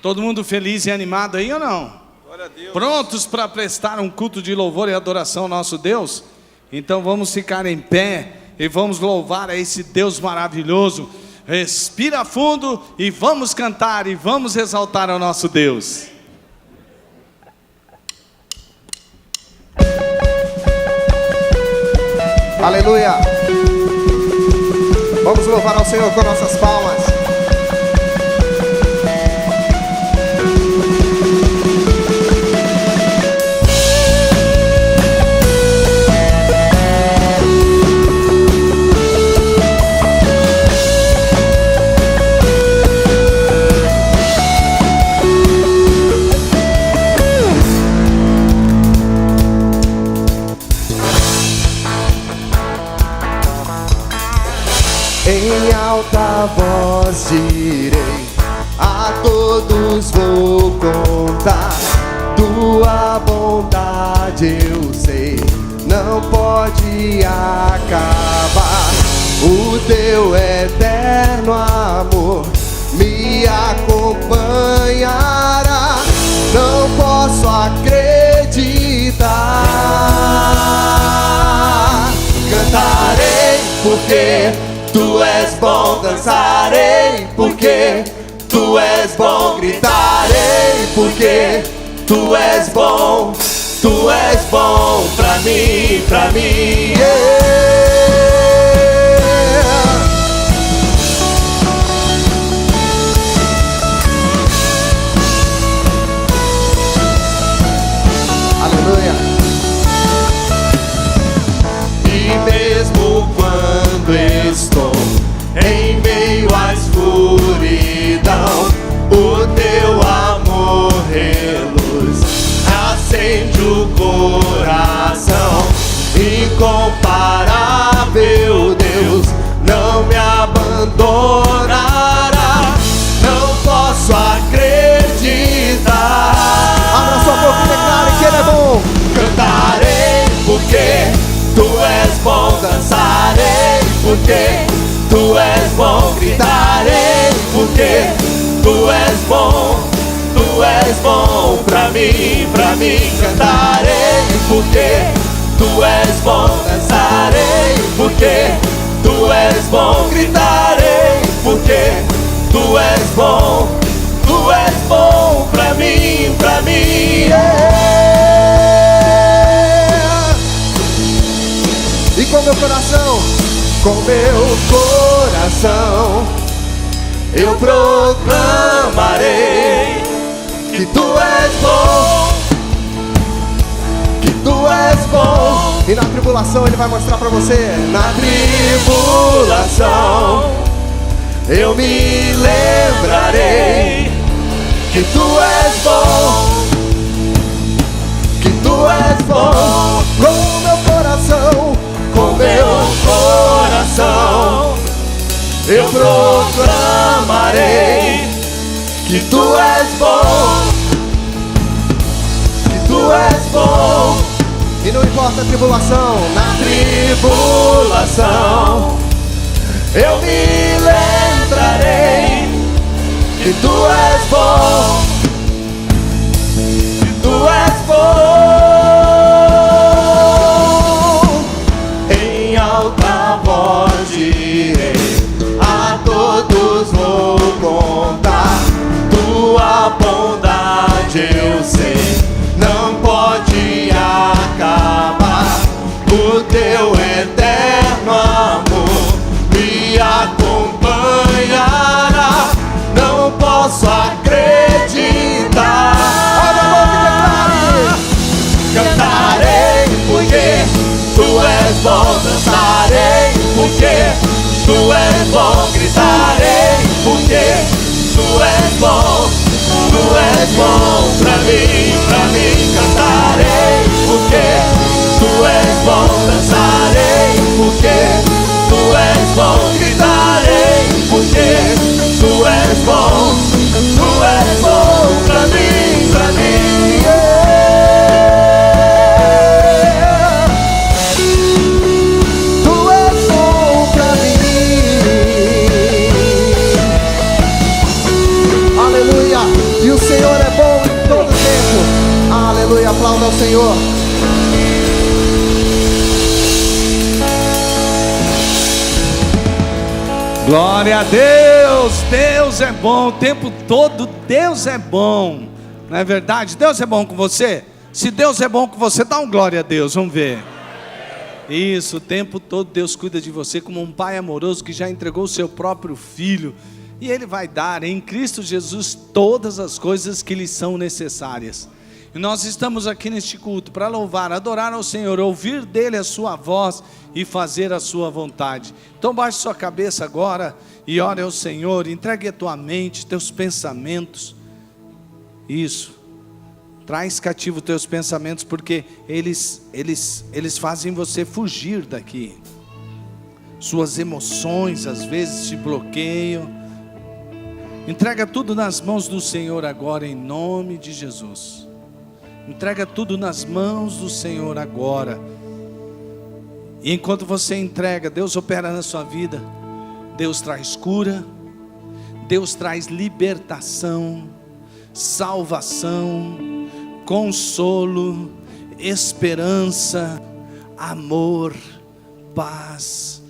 Todo mundo feliz e animado aí ou não? Glória a Deus. Prontos para prestar um culto de louvor e adoração ao nosso Deus? Então vamos ficar em pé e vamos louvar a esse Deus maravilhoso. Respira fundo e vamos cantar e vamos exaltar ao nosso Deus. Aleluia. Vamos louvar ao Senhor com nossas palmas. Em alta voz direi, a todos vou contar, tua bondade eu sei, não pode acabar. O teu eterno amor me acompanhará, não posso acreditar. Cantarei porque Tu és bom, dançarei porque Tu és bom, gritarei porque Tu és bom pra mim, yeah. Aleluia. E mesmo quando estou em meio à escuridão, o teu amor reluz, acende o coração. Incomparável Deus, não me abandonará, não posso acreditar. Abra sua boca e declare que Ele é bom. Cantarei porque Tu és bom, dançarei porque Tu és bom, gritarei porque Tu és bom pra mim, cantarei porque Tu és bom, dançarei porque Tu és bom, gritarei porque Tu és bom pra mim, yeah. E com meu coração, eu proclamarei que Tu és bom, E na tribulação Ele vai mostrar pra você. Na tribulação eu me lembrarei que Tu és bom, com meu coração eu proclamarei que Tu és bom, E não importa a tribulação, na tribulação eu me lembrarei que Tu és bom, Em alta voz direi, a todos vou contar, Tua bondade eu sei, não pode acabar. O Teu eterno amor me acompanhará, não posso acreditar. Olha a boca e declare. Cantarei porque Tu és bom, dançarei porque Tu és bom, gritarei porque Tu és bom pra mim, cantarei porque Tu és bom, dançarei porque Tu és bom, gritarei porque Tu és bom pra mim, yeah. Tu és bom pra mim. Aleluia. E o Senhor é bom em todo tempo. Aleluia, aplauda ao Senhor. Glória a Deus, Deus é bom, o tempo todo Deus é bom, não é verdade? Deus é bom com você? Se Deus é bom com você, dá um glória a Deus, vamos ver. Isso, o tempo todo Deus cuida de você como um pai amoroso que já entregou o seu próprio filho. E Ele vai dar em Cristo Jesus todas as coisas que lhe são necessárias. E nós estamos aqui neste culto para louvar, adorar ao Senhor, ouvir dEle a sua voz e fazer a sua vontade. Então baixe sua cabeça agora e ore ao Senhor, entregue a tua mente, teus pensamentos. Isso, traz cativo teus pensamentos, porque eles fazem você fugir daqui. Suas emoções às vezes te bloqueiam. Entrega tudo nas mãos do Senhor agora, em nome de Jesus. Entrega tudo nas mãos do Senhor agora. E enquanto você entrega, Deus opera na sua vida. Deus traz cura, Deus traz libertação, salvação, consolo, esperança, amor, paz,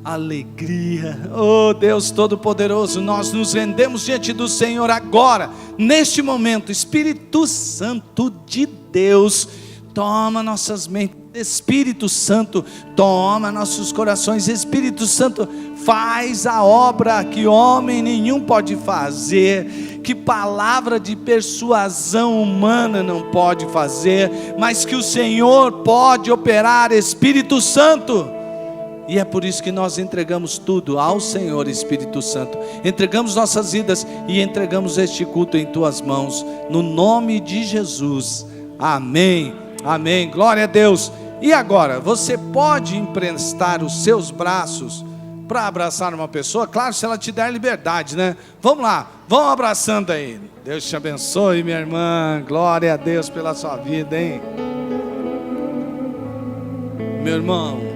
alegria. Oh Deus Todo-Poderoso, nós nos rendemos diante do Senhor agora, neste momento. Espírito Santo de Deus, toma nossas mentes. Espírito Santo, toma nossos corações. Espírito Santo, faz a obra que homem nenhum pode fazer, que palavra de persuasão humana não pode fazer, mas que o Senhor pode operar. Espírito Santo. E é por isso que nós entregamos tudo ao Senhor. Espírito Santo, entregamos nossas vidas e entregamos este culto em tuas mãos, no nome de Jesus, amém, amém, glória a Deus. E agora, você pode emprestar os seus braços para abraçar uma pessoa, claro, se ela te der liberdade, né? Vamos lá, vão abraçando aí. Deus te abençoe, minha irmã, glória a Deus pela sua vida, hein? Meu irmão,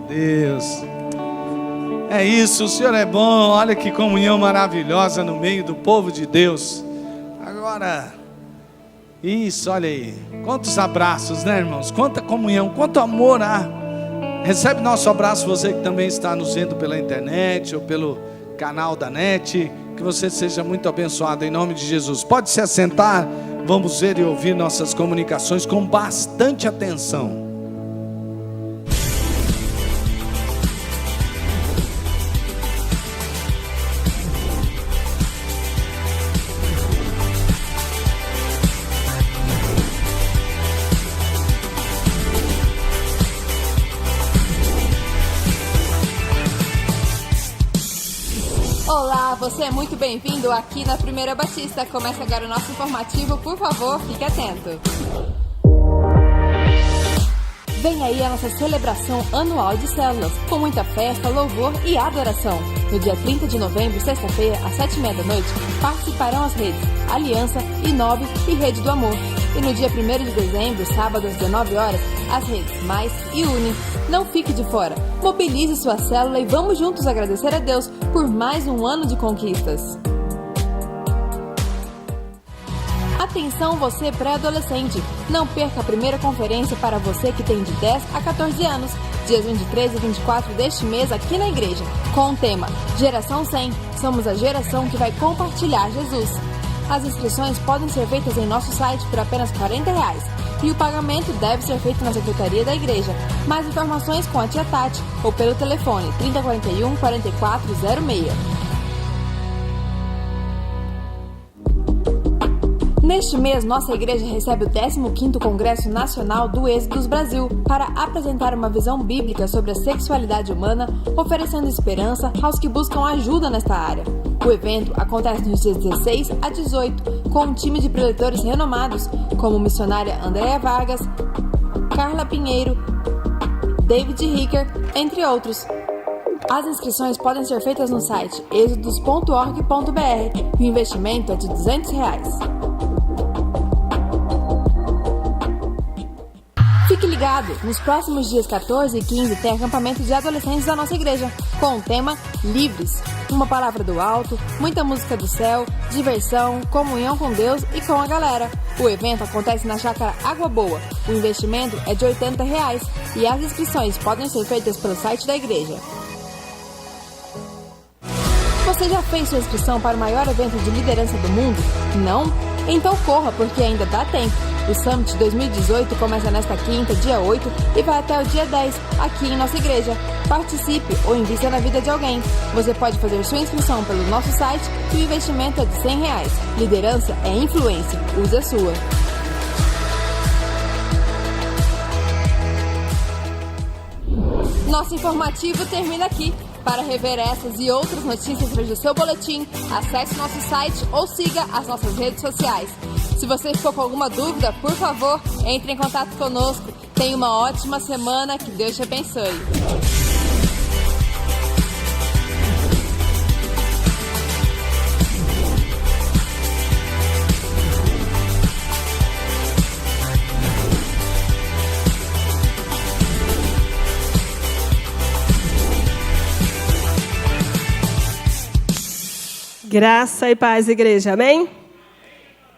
Deus, é isso, o Senhor é bom. Olha que comunhão maravilhosa no meio do povo de Deus. Agora, isso, olha aí, quantos abraços, né, irmãos? Quanta comunhão, quanto amor há. Recebe nosso abraço, você que também está nos vendo pela internet ou pelo canal da NET. Que você seja muito abençoado em nome de Jesus. Pode se assentar, vamos ver e ouvir nossas comunicações com bastante atenção. Olá, você é muito bem-vindo aqui na Primeira Batista. Começa agora o nosso informativo, por favor, fique atento. Vem aí a nossa celebração anual de células, com muita festa, louvor e adoração. No dia 30 de novembro, sexta-feira, às 7h30, participarão as redes Aliança, Inove e Rede do Amor. E no dia 1º de dezembro, sábado às 19h, as redes Mais e Uni. Não fique de fora, mobilize sua célula e vamos juntos agradecer a Deus por mais um ano de conquistas. Atenção você pré-adolescente, não perca a primeira conferência para você que tem de 10 a 14 anos, dias 23 e 24 deste mês aqui na igreja, com o tema Geração 100, somos a geração que vai compartilhar Jesus. As inscrições podem ser feitas em nosso site por apenas R$40 e o pagamento deve ser feito na secretaria da igreja. Mais informações com a tia Tati ou pelo telefone 3041-4406. Neste mês, nossa igreja recebe o 15º Congresso Nacional do Êxodos Brasil para apresentar uma visão bíblica sobre a sexualidade humana, oferecendo esperança aos que buscam ajuda nesta área. O evento acontece nos dias 16 a 18, com um time de preletores renomados, como missionária Andréa Vargas, Carla Pinheiro, David Ricker, entre outros. As inscrições podem ser feitas no site exodos.org.br e o investimento é de R$200. Fique ligado, nos próximos dias 14 e 15 tem acampamento de adolescentes da nossa igreja, com o tema Livres. Uma palavra do alto, muita música do céu, diversão, comunhão com Deus e com a galera. O evento acontece na Chácara Água Boa. O investimento é de R$80 e as inscrições podem ser feitas pelo site da igreja. Você já fez sua inscrição para o maior evento de liderança do mundo? Não? Então corra, porque ainda dá tempo. O Summit 2018 começa nesta quinta, dia 8, e vai até o dia 10, aqui em nossa igreja. Participe ou invista na vida de alguém. Você pode fazer sua inscrição pelo nosso site e o investimento é de R$100. Liderança é influência. Use a sua. Nosso informativo termina aqui. Para rever essas e outras notícias do seu boletim, acesse nosso site ou siga as nossas redes sociais. Se você ficou com alguma dúvida, por favor, entre em contato conosco. Tenha uma ótima semana, que Deus te abençoe. Graça e paz, igreja. Amém?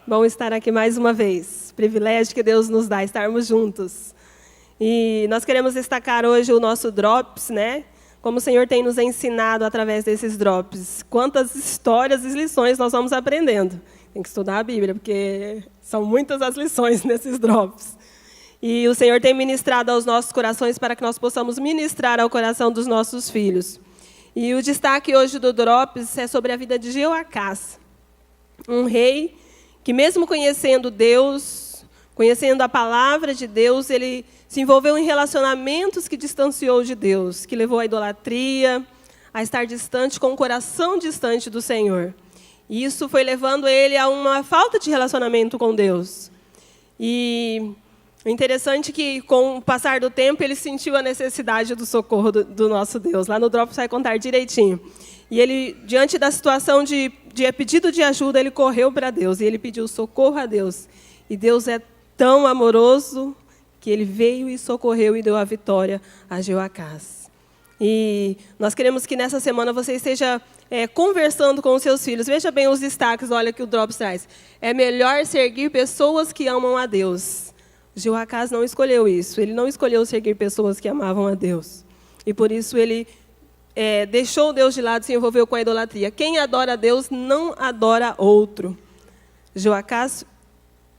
Bom estar aqui mais uma vez. Privilégio que Deus nos dá, estarmos juntos. E nós queremos destacar hoje o nosso Drops, né? Como o Senhor tem nos ensinado através desses Drops. Quantas histórias e lições nós vamos aprendendo. Tem que estudar a Bíblia, porque são muitas as lições nesses Drops. E o Senhor tem ministrado aos nossos corações para que nós possamos ministrar ao coração dos nossos filhos. E o destaque hoje do Drops é sobre a vida de Jeoacás, um rei que, mesmo conhecendo Deus, conhecendo a palavra de Deus, ele se envolveu em relacionamentos que distanciou de Deus, que levou à idolatria, a estar distante, com o coração distante do Senhor. E isso foi levando ele a uma falta de relacionamento com Deus. E o interessante é que, com o passar do tempo, ele sentiu a necessidade do socorro do nosso Deus. Lá no Drops vai contar direitinho. E ele, diante da situação de pedido de ajuda, ele correu para Deus. E ele pediu socorro a Deus. E Deus é tão amoroso que ele veio e socorreu e deu a vitória a Jeoacás. E nós queremos que nessa semana você esteja conversando com os seus filhos. Veja bem os destaques, olha que o Drops traz. É melhor seguir pessoas que amam a Deus. Jeoacás não escolheu isso. Ele não escolheu seguir pessoas que amavam a Deus. E por isso ele deixou Deus de lado e se envolveu com a idolatria. Quem adora a Deus não adora outro. Jeoacás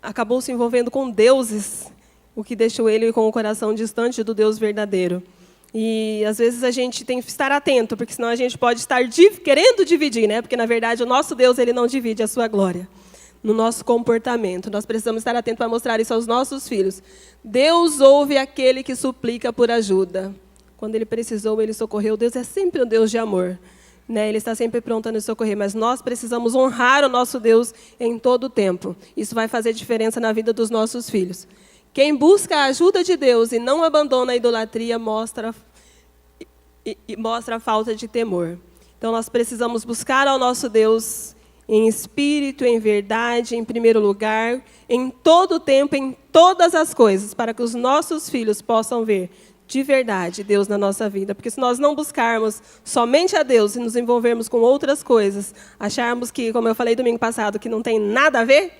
acabou se envolvendo com deuses, o que deixou ele com o coração distante do Deus verdadeiro. E às vezes a gente tem que estar atento, porque senão a gente pode estar querendo dividir, né? Porque na verdade o nosso Deus ele não divide a sua glória. No nosso comportamento. Nós precisamos estar atentos para mostrar isso aos nossos filhos. Deus ouve aquele que suplica por ajuda. Quando ele precisou, ele socorreu. Deus é sempre um Deus de amor, né? Ele está sempre pronto a nos socorrer, mas nós precisamos honrar o nosso Deus em todo o tempo. Isso vai fazer diferença na vida dos nossos filhos. Quem busca a ajuda de Deus e não abandona a idolatria mostra a falta de temor. Então, nós precisamos buscar ao nosso Deus em espírito, em verdade, em primeiro lugar, em todo o tempo, em todas as coisas, para que os nossos filhos possam ver de verdade Deus na nossa vida. Porque se nós não buscarmos somente a Deus e nos envolvermos com outras coisas, acharmos que, como eu falei domingo passado, que não tem nada a ver,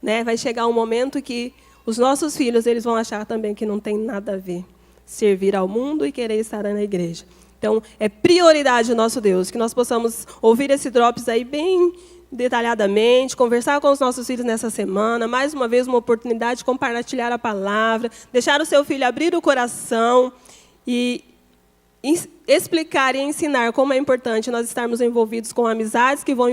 né, vai chegar um momento que os nossos filhos eles vão achar também que não tem nada a ver. Servir ao mundo e querer estar na igreja. Então, é prioridade o nosso Deus, que nós possamos ouvir esse Drops aí bem detalhadamente, conversar com os nossos filhos nessa semana, mais uma vez uma oportunidade de compartilhar a palavra, deixar o seu filho abrir o coração e explicar e ensinar como é importante nós estarmos envolvidos com amizades que vão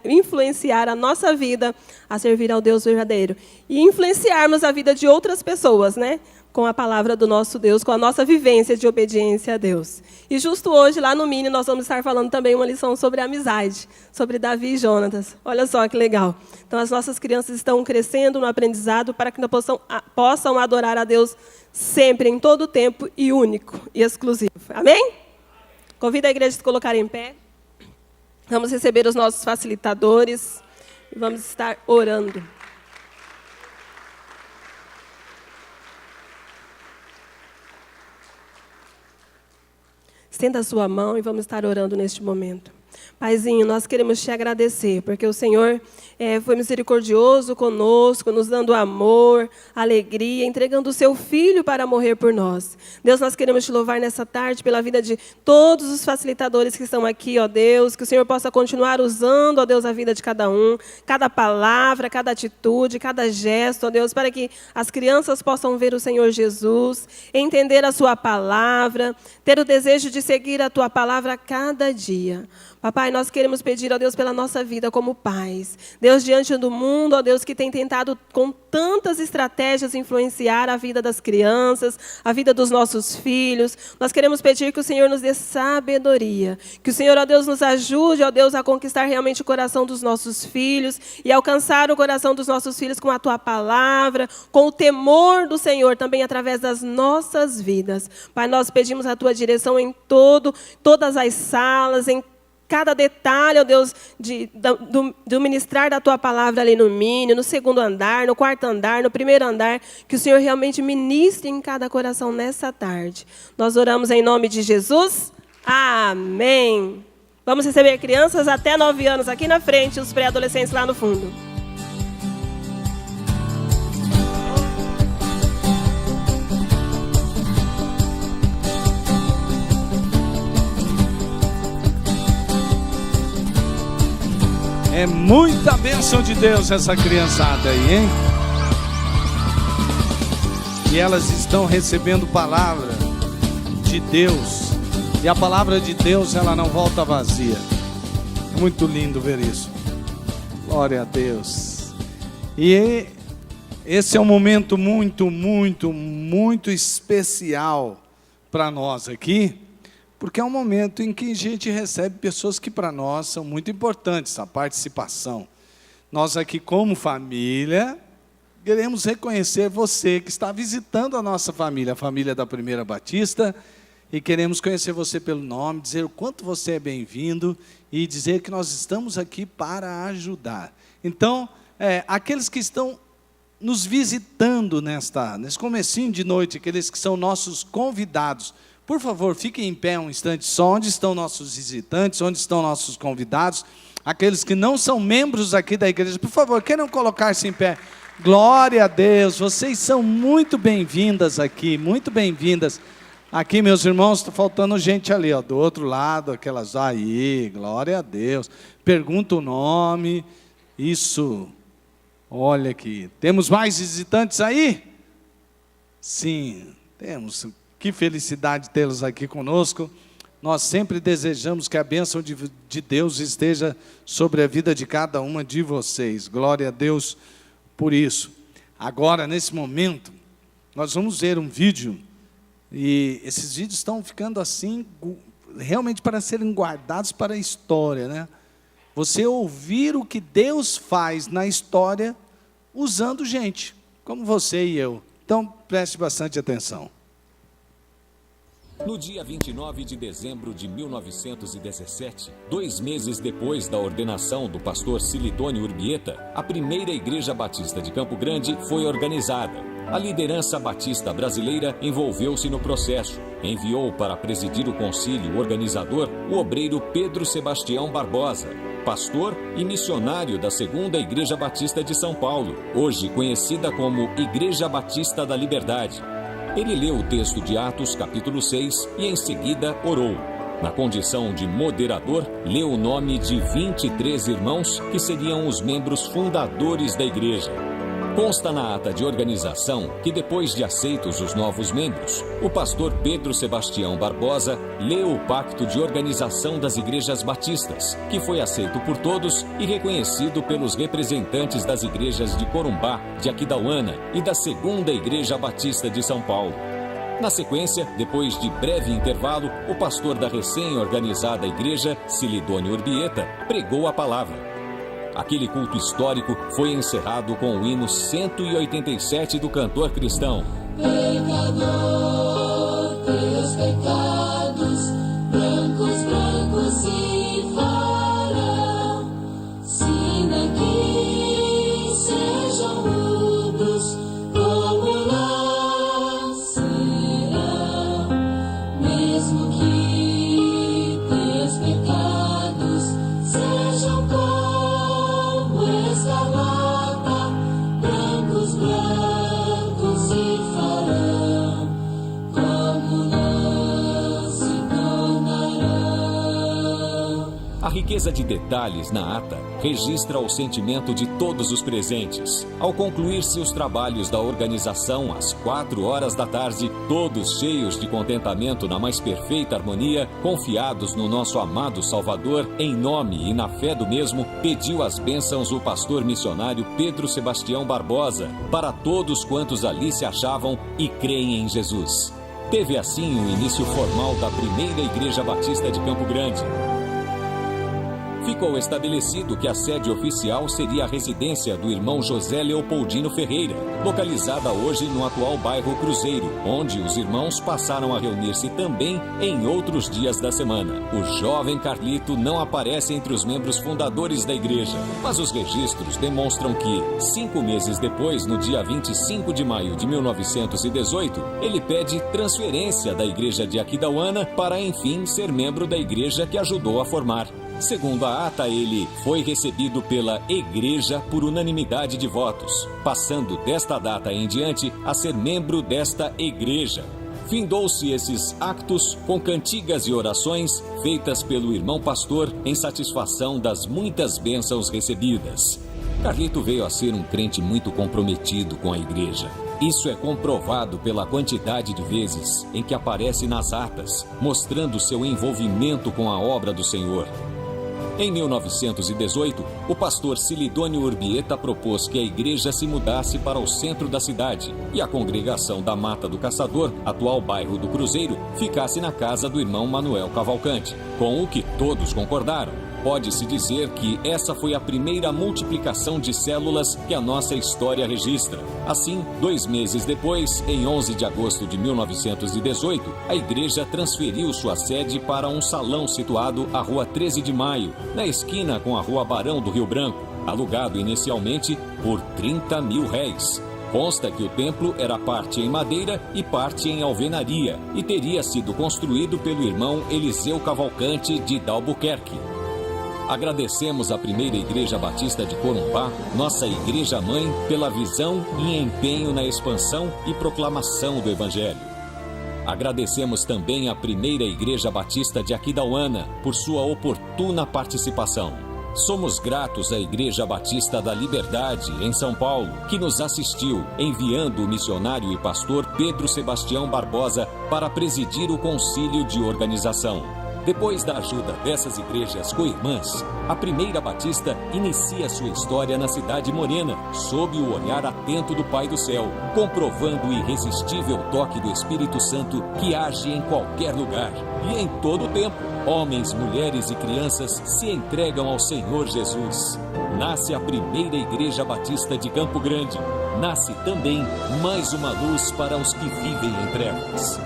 influenciar a nossa vida a servir ao Deus verdadeiro e influenciarmos a vida de outras pessoas, né? Com a palavra do nosso Deus, com a nossa vivência de obediência a Deus. E justo hoje, lá no Mini, nós vamos estar falando também uma lição sobre amizade, sobre Davi e Jonatas. Olha só que legal. Então, as nossas crianças estão crescendo no aprendizado para que nós possam adorar a Deus sempre, em todo o tempo, e único e exclusivo. Amém? Convido a igreja a se colocar em pé. Vamos receber os nossos facilitadores e vamos estar orando. estenda a sua mão e vamos estar orando neste momento. Paizinho, nós queremos te agradecer, porque o Senhor foi misericordioso conosco, nos dando amor, alegria, entregando o seu Filho para morrer por nós. Deus, nós queremos te louvar nessa tarde pela vida de todos os facilitadores que estão aqui, ó Deus, que o Senhor possa continuar usando, ó Deus, a vida de cada um, cada palavra, cada atitude, cada gesto, ó Deus, para que as crianças possam ver o Senhor Jesus, entender a sua palavra, ter o desejo de seguir a tua palavra a cada dia. Papai, nós queremos pedir, ó Deus, pela nossa vida como pais. Deus, diante do mundo, ó Deus, que tem tentado com tantas estratégias influenciar a vida das crianças, a vida dos nossos filhos, nós queremos pedir que o Senhor nos dê sabedoria. Que o Senhor, ó Deus, nos ajude, ó Deus, a conquistar realmente o coração dos nossos filhos e alcançar o coração dos nossos filhos com a tua palavra, com o temor do Senhor, também através das nossas vidas. Pai, nós pedimos a tua direção em todas as salas, em cada detalhe, ó Deus, do ministrar da tua palavra ali no mínimo, no segundo andar, no quarto andar, no primeiro andar, que o Senhor realmente ministre em cada coração nessa tarde. Nós oramos em nome de Jesus. Amém. Vamos receber crianças até 9 anos aqui na frente, os pré-adolescentes lá no fundo. É muita bênção de Deus essa criançada aí, hein? E elas estão recebendo palavra de Deus. E a palavra de Deus, ela não volta vazia. É muito lindo ver isso. Glória a Deus. E esse é um momento muito, muito, muito especial para nós aqui. Porque é um momento em que a gente recebe pessoas que para nós são muito importantes, a participação. Nós aqui como família, queremos reconhecer você que está visitando a nossa família, a família da Primeira Batista, e queremos conhecer você pelo nome, dizer o quanto você é bem-vindo e dizer que nós estamos aqui para ajudar. Então, aqueles que estão nos visitando nesse comecinho de noite, aqueles que são nossos convidados, por favor, fiquem em pé um instante só. Onde estão nossos visitantes? Onde estão nossos convidados? Aqueles que não são membros aqui da igreja, por favor, queiram colocar-se em pé. Glória a Deus, vocês são muito bem-vindas aqui, muito bem-vindas. Aqui, meus irmãos, está faltando gente ali, ó, do outro lado, aquelas aí, glória a Deus. Pergunta o nome, isso, olha aqui. Temos mais visitantes aí? Sim, temos. Que felicidade tê-los aqui conosco. Nós sempre desejamos que a bênção de Deus esteja sobre a vida de cada uma de vocês. Glória a Deus por isso. Agora, nesse momento, nós vamos ver um vídeo, e esses vídeos estão ficando assim, realmente para serem guardados para a história, né? Você ouvir o que Deus faz na história usando gente, como você e eu. Então, preste bastante atenção. No dia 29 de dezembro de 1917, 2 meses depois da ordenação do pastor Silidônio Urbieta, a primeira Igreja Batista de Campo Grande foi organizada. A liderança batista brasileira envolveu-se no processo. Enviou para presidir o concílio organizador o obreiro Pedro Sebastião Barbosa, pastor e missionário da Segunda Igreja Batista de São Paulo, hoje conhecida como Igreja Batista da Liberdade. Ele leu o texto de Atos, capítulo 6, e em seguida orou. Na condição de moderador, leu o nome de 23 irmãos que seriam os membros fundadores da igreja. Consta na ata de organização que, depois de aceitos os novos membros, o pastor Pedro Sebastião Barbosa leu o Pacto de Organização das Igrejas Batistas, que foi aceito por todos e reconhecido pelos representantes das igrejas de Corumbá, de Aquidauana e da Segunda Igreja Batista de São Paulo. Na sequência, depois de breve intervalo, o pastor da recém-organizada igreja, Silidônio Urbieta, pregou a palavra. Aquele culto histórico foi encerrado com o hino 187 do cantor cristão. Pecador, teus pecados, brancos, brancos se farão, se daqui sejam rubros, como lá serão, mesmo que riqueza de detalhes na ata registra o sentimento de todos os presentes. Ao concluir-se os trabalhos da organização às 4 horas da tarde, todos cheios de contentamento na mais perfeita harmonia, confiados no nosso amado Salvador, em nome e na fé do mesmo, pediu as bênçãos o pastor missionário Pedro Sebastião Barbosa para todos quantos ali se achavam e creem em Jesus. Teve assim o início formal da primeira Igreja Batista de Campo Grande. Ficou estabelecido que a sede oficial seria a residência do irmão José Leopoldino Ferreira, localizada hoje no atual bairro Cruzeiro, onde os irmãos passaram a reunir-se também em outros dias da semana. O jovem Carlito não aparece entre os membros fundadores da igreja, mas os registros demonstram que, 5 meses depois, no dia 25 de maio de 1918, ele pede transferência da igreja de Aquidauana para, enfim, ser membro da igreja que ajudou a formar. Segundo a ata, ele foi recebido pela igreja por unanimidade de votos, passando desta data em diante a ser membro desta igreja. Findou-se esses actos com cantigas e orações feitas pelo irmão pastor em satisfação das muitas bênçãos recebidas. Carlito veio a ser um crente muito comprometido com a igreja. Isso é comprovado pela quantidade de vezes em que aparece nas atas, mostrando seu envolvimento com a obra do Senhor. Em 1918, o pastor Silidônio Urbieta propôs que a igreja se mudasse para o centro da cidade e a congregação da Mata do Caçador, atual bairro do Cruzeiro, ficasse na casa do irmão Manuel Cavalcante, com o que todos concordaram. Pode-se dizer que essa foi a primeira multiplicação de células que a nossa história registra. Assim, 2 meses depois, em 11 de agosto de 1918, a igreja transferiu sua sede para um salão situado à Rua 13 de Maio, na esquina com a Rua Barão do Rio Branco, alugado inicialmente por R$30 mil. Consta que o templo era parte em madeira e parte em alvenaria e teria sido construído pelo irmão Eliseu Cavalcante de Dalbuquerque. Agradecemos à primeira Igreja Batista de Corumbá, nossa igreja-mãe, pela visão e empenho na expansão e proclamação do Evangelho. Agradecemos também à primeira Igreja Batista de Aquidauana por sua oportuna participação. Somos gratos à Igreja Batista da Liberdade, em São Paulo, que nos assistiu, enviando o missionário e pastor Pedro Sebastião Barbosa para presidir o concílio de organização. Depois da ajuda dessas igrejas co-irmãs, a primeira Batista inicia sua história na cidade morena, sob o olhar atento do Pai do Céu, comprovando o irresistível toque do Espírito Santo que age em qualquer lugar e em todo o tempo. Homens, mulheres e crianças se entregam ao Senhor Jesus. Nasce a primeira Igreja Batista de Campo Grande. Nasce também mais uma luz para os que vivem em trevas.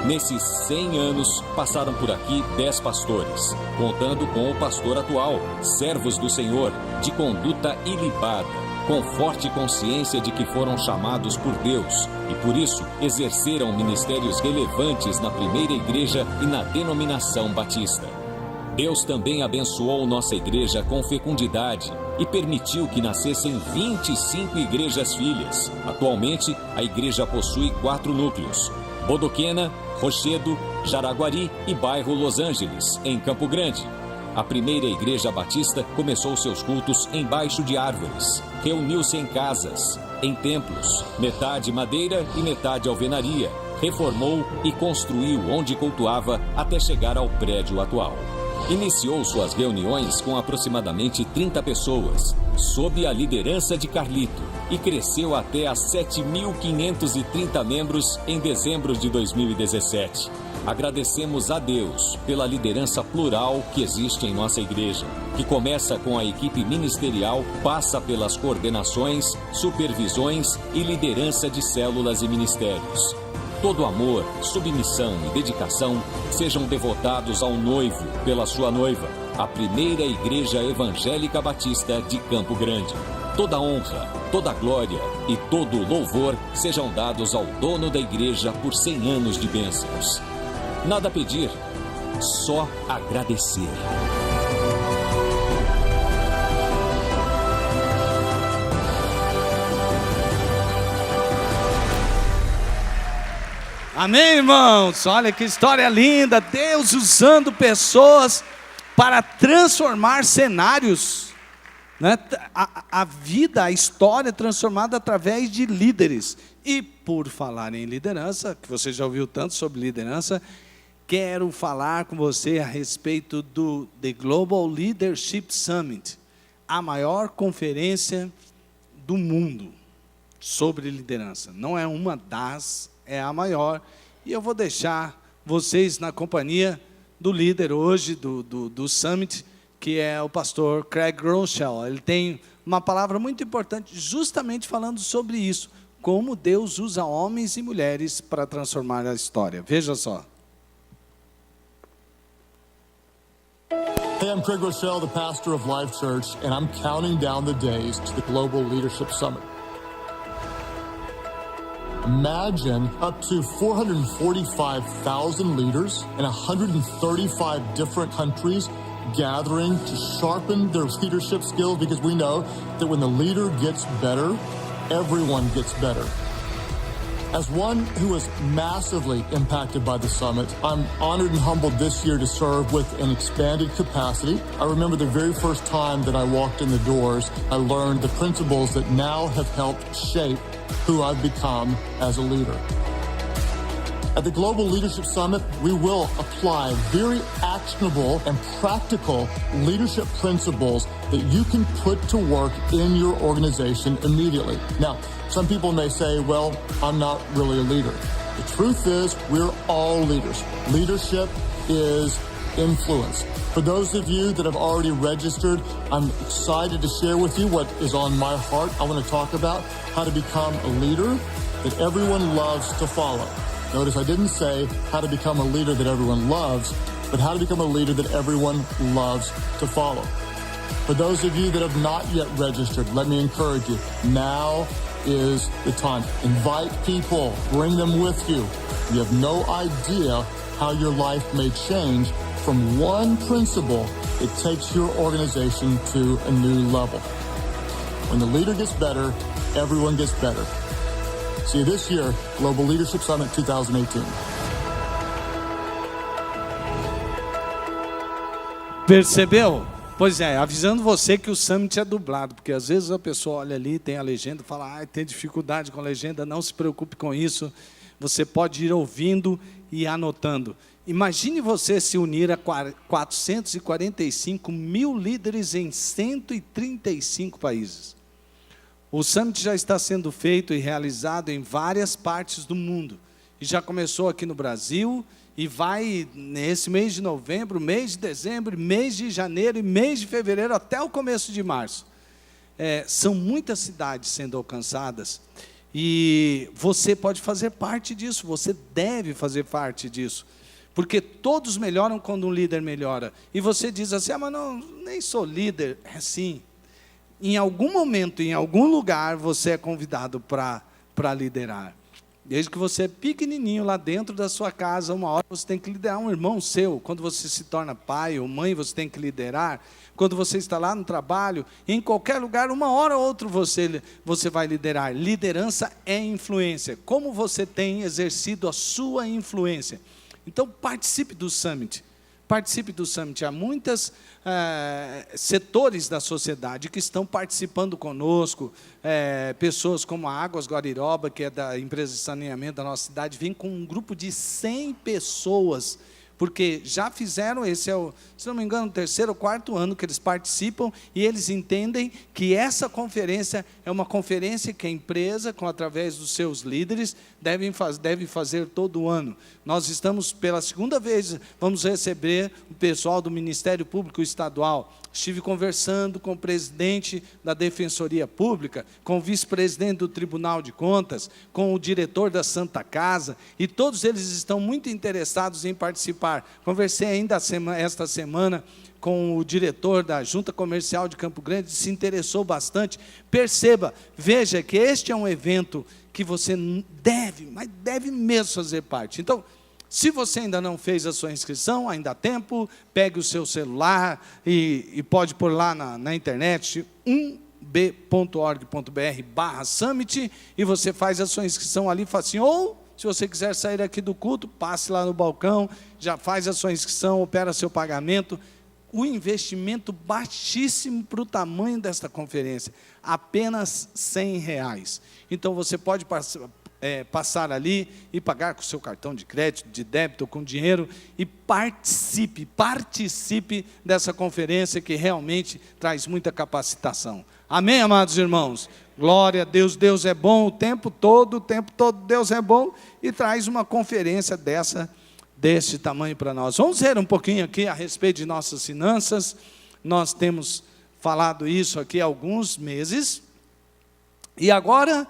Nesses 100 anos, passaram por aqui 10 pastores, contando com o pastor atual, servos do Senhor, de conduta ilibada, com forte consciência de que foram chamados por Deus e, por isso, exerceram ministérios relevantes na primeira igreja e na denominação batista. Deus também abençoou nossa igreja com fecundidade e permitiu que nascessem 25 igrejas filhas. Atualmente, a igreja possui 4 núcleos: Bodoquena, Rochedo, Jaraguari e bairro Los Angeles, em Campo Grande. A primeira Igreja Batista começou seus cultos embaixo de árvores. Reuniu-se em casas, em templos, metade madeira e metade alvenaria. Reformou e construiu onde cultuava até chegar ao prédio atual. Iniciou suas reuniões com aproximadamente 30 pessoas, sob a liderança de Carlito, e cresceu até a 7.530 membros em dezembro de 2017. Agradecemos a Deus pela liderança plural que existe em nossa igreja, que começa com a equipe ministerial, passa pelas coordenações, supervisões e liderança de células e ministérios. Todo amor, submissão e dedicação sejam devotados ao noivo pela sua noiva, a primeira Igreja Evangélica Batista de Campo Grande. Toda honra, toda glória e todo louvor sejam dados ao dono da igreja por 100 anos de bênçãos. Nada a pedir, só agradecer. Amém, irmãos? Olha que história linda. Deus usando pessoas para transformar cenários, né? A vida, a história é transformada através de líderes. E por falar em liderança, que você já ouviu tanto sobre liderança, quero falar com você a respeito do The Global Leadership Summit, a maior conferência do mundo sobre liderança. Não é uma das, é a maior. E eu vou deixar vocês na companhia do líder hoje do Summit, que é o pastor Craig Groeschel. Ele tem uma palavra muito importante, justamente falando sobre isso, como Deus usa homens e mulheres para transformar a história. Veja só. Hey, I'm Craig Groeschel, the pastor of Life Church, and I'm counting down the days to the Global Leadership Summit. Imagine up to 445,000 leaders in 135 different countries gathering to sharpen their leadership skills, because we know that when the leader gets better, everyone gets better. As one who was massively impacted by the summit, I'm honored and humbled this year to serve with an expanded capacity. I remember the very first time that I walked in the doors, I learned the principles that now have helped shape who I've become as a leader. At the Global Leadership Summit, we will apply very actionable and practical leadership principles that you can put to work in your organization immediately. Now, some people may say, well, I'm not really a leader. The truth is, we're all leaders. Leadership is influence. For those of you that have already registered, I'm excited to share with you what is on my heart. I want to talk about how to become a leader that everyone loves to follow. Notice I didn't say how to become a leader that everyone loves, but how to become a leader that everyone loves to follow. For those of you that have not yet registered, let me encourage you. Now is the time. Invite people, bring them with you. You have no idea how your life may change from one principle that takes your organization to a new level. When the leader gets better, everyone gets better. See you this year, Global Leadership Summit 2018. Percebeu? Pois é, avisando você que o Summit é dublado, porque às vezes a pessoa olha ali, tem a legenda, fala, tem dificuldade com a legenda, não se preocupe com isso. Você pode ir ouvindo e anotando. Imagine você se unir a 445 mil líderes em 135 países. O Summit já está sendo feito e realizado em várias partes do mundo. E já começou aqui no Brasil e vai nesse mês de novembro, mês de dezembro, mês de janeiro e mês de fevereiro até o começo de março. São muitas cidades sendo alcançadas e você pode fazer parte disso, você deve fazer parte disso. Porque todos melhoram quando um líder melhora. E você diz assim, mas não, nem sou líder. É sim. Em algum momento, em algum lugar, você é convidado para liderar. Desde que você é pequenininho lá dentro da sua casa, uma hora você tem que liderar um irmão seu. Quando você se torna pai ou mãe, você tem que liderar. Quando você está lá no trabalho, em qualquer lugar, uma hora ou outra você vai liderar. Liderança é influência. Como você tem exercido a sua influência? Então, participe do Summit. Participe do Summit. Há muitos setores da sociedade que estão participando conosco. Pessoas como a Águas Guariroba, que é da empresa de saneamento da nossa cidade, vem com um grupo de 100 pessoas, porque já fizeram, esse é o, se não me engano, o 3º ou 4º ano que eles participam, e eles entendem que essa conferência é uma conferência que a empresa, através dos seus líderes, deve fazer todo ano. Nós estamos, pela 2ª vez, vamos receber o pessoal do Ministério Público Estadual. Estive conversando com o presidente da Defensoria Pública, com o vice-presidente do Tribunal de Contas, com o diretor da Santa Casa, e todos eles estão muito interessados em participar. Conversei ainda esta semana com o diretor da Junta Comercial de Campo Grande, se interessou bastante. Perceba, veja que este é um evento que você deve mesmo fazer parte. Então, se você ainda não fez a sua inscrição, ainda há tempo, pegue o seu celular e pode pôr lá na internet, 1b.org.br/summit, e você faz a sua inscrição ali facinho. Ou, se você quiser sair aqui do culto, passe lá no balcão, já faz a sua inscrição, opera seu pagamento. o investimento baixíssimo para o tamanho desta conferência, apenas R$100. Então você pode passar ali e pagar com o seu cartão de crédito, de débito, com dinheiro, e participe dessa conferência que realmente traz muita capacitação. Amém, amados irmãos? Glória a Deus, Deus é bom o tempo todo Deus é bom, e traz uma conferência desse tamanho para nós. Vamos ver um pouquinho aqui a respeito de nossas finanças. Nós temos falado isso aqui há alguns meses, e agora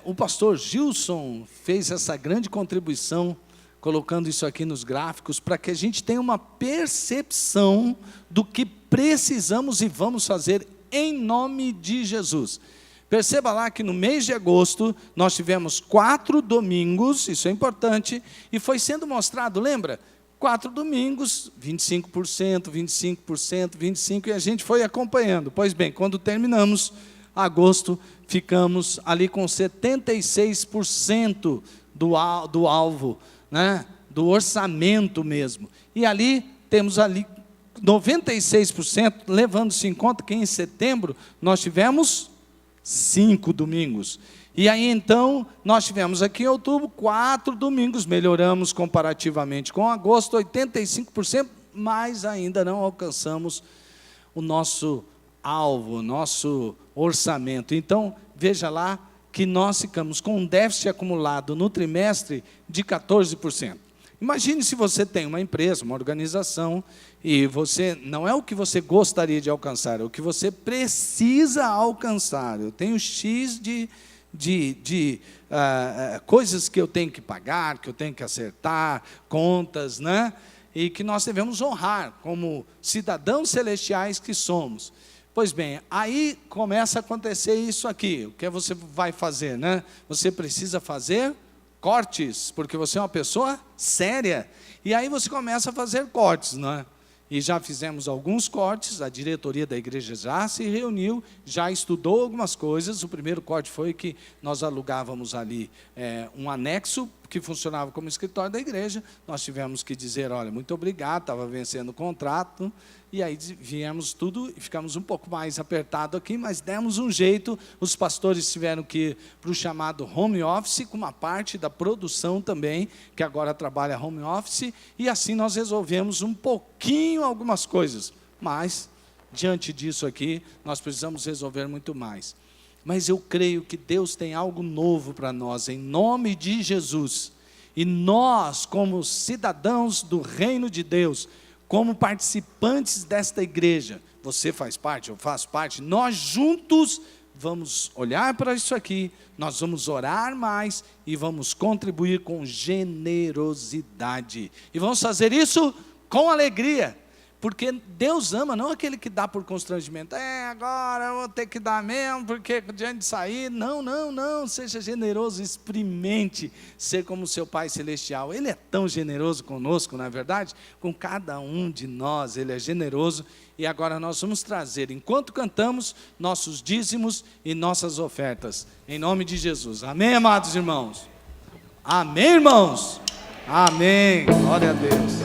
o pastor Gilson fez essa grande contribuição, colocando isso aqui nos gráficos, para que a gente tenha uma percepção do que precisamos e vamos fazer em nome de Jesus. Perceba lá que no mês de agosto, nós tivemos 4 domingos, isso é importante, e foi sendo mostrado, lembra? 4 domingos, 25%, 25%, 25%, e a gente foi acompanhando. Pois bem, quando terminamos agosto, ficamos ali com 76% do alvo, né? Do orçamento mesmo. E ali, temos ali 96%, levando-se em conta que em setembro, nós tivemos 5 domingos. E aí então, nós tivemos aqui em outubro 4 domingos, melhoramos comparativamente com agosto, 85%, mas ainda não alcançamos o nosso alvo, o nosso orçamento. Então, veja lá que nós ficamos com um déficit acumulado no trimestre de 14%. Imagine se você tem uma empresa, uma organização, e você não é o que você gostaria de alcançar, é o que você precisa alcançar. Eu tenho X de coisas que eu tenho que pagar, que eu tenho que acertar, contas, né? E que nós devemos honrar como cidadãos celestiais que somos. Pois bem, aí começa a acontecer isso aqui. O que você vai fazer, né? Você precisa fazer cortes, porque você é uma pessoa séria. E aí você começa a fazer cortes, não é? E já fizemos alguns cortes, a diretoria da igreja já se reuniu, já estudou algumas coisas. O primeiro corte foi que nós alugávamos ali um anexo que funcionava como escritório da igreja. Nós tivemos que dizer, olha, muito obrigado, estava vencendo o contrato. E aí viemos tudo e ficamos um pouco mais apertado aqui, mas demos um jeito. Os pastores tiveram que ir para o chamado home office, com uma parte da produção também, que agora trabalha home office, e assim nós resolvemos um pouquinho algumas coisas. Mas, diante disso aqui, nós precisamos resolver muito mais. Mas eu creio que Deus tem algo novo para nós, em nome de Jesus. E nós, como cidadãos do reino de Deus, como participantes desta igreja, você faz parte, eu faço parte, nós juntos vamos olhar para isso aqui, nós vamos orar mais e vamos contribuir com generosidade. E vamos fazer isso com alegria, porque Deus ama não aquele que dá por constrangimento. Agora eu vou ter que dar mesmo, porque diante de sair. Não, seja generoso, experimente ser como seu Pai Celestial. Ele é tão generoso conosco, não é verdade? Com cada um de nós, Ele é generoso. E agora nós vamos trazer, enquanto cantamos, nossos dízimos e nossas ofertas, em nome de Jesus. Amém, amados irmãos? Amém, irmãos? Amém, glória a Deus.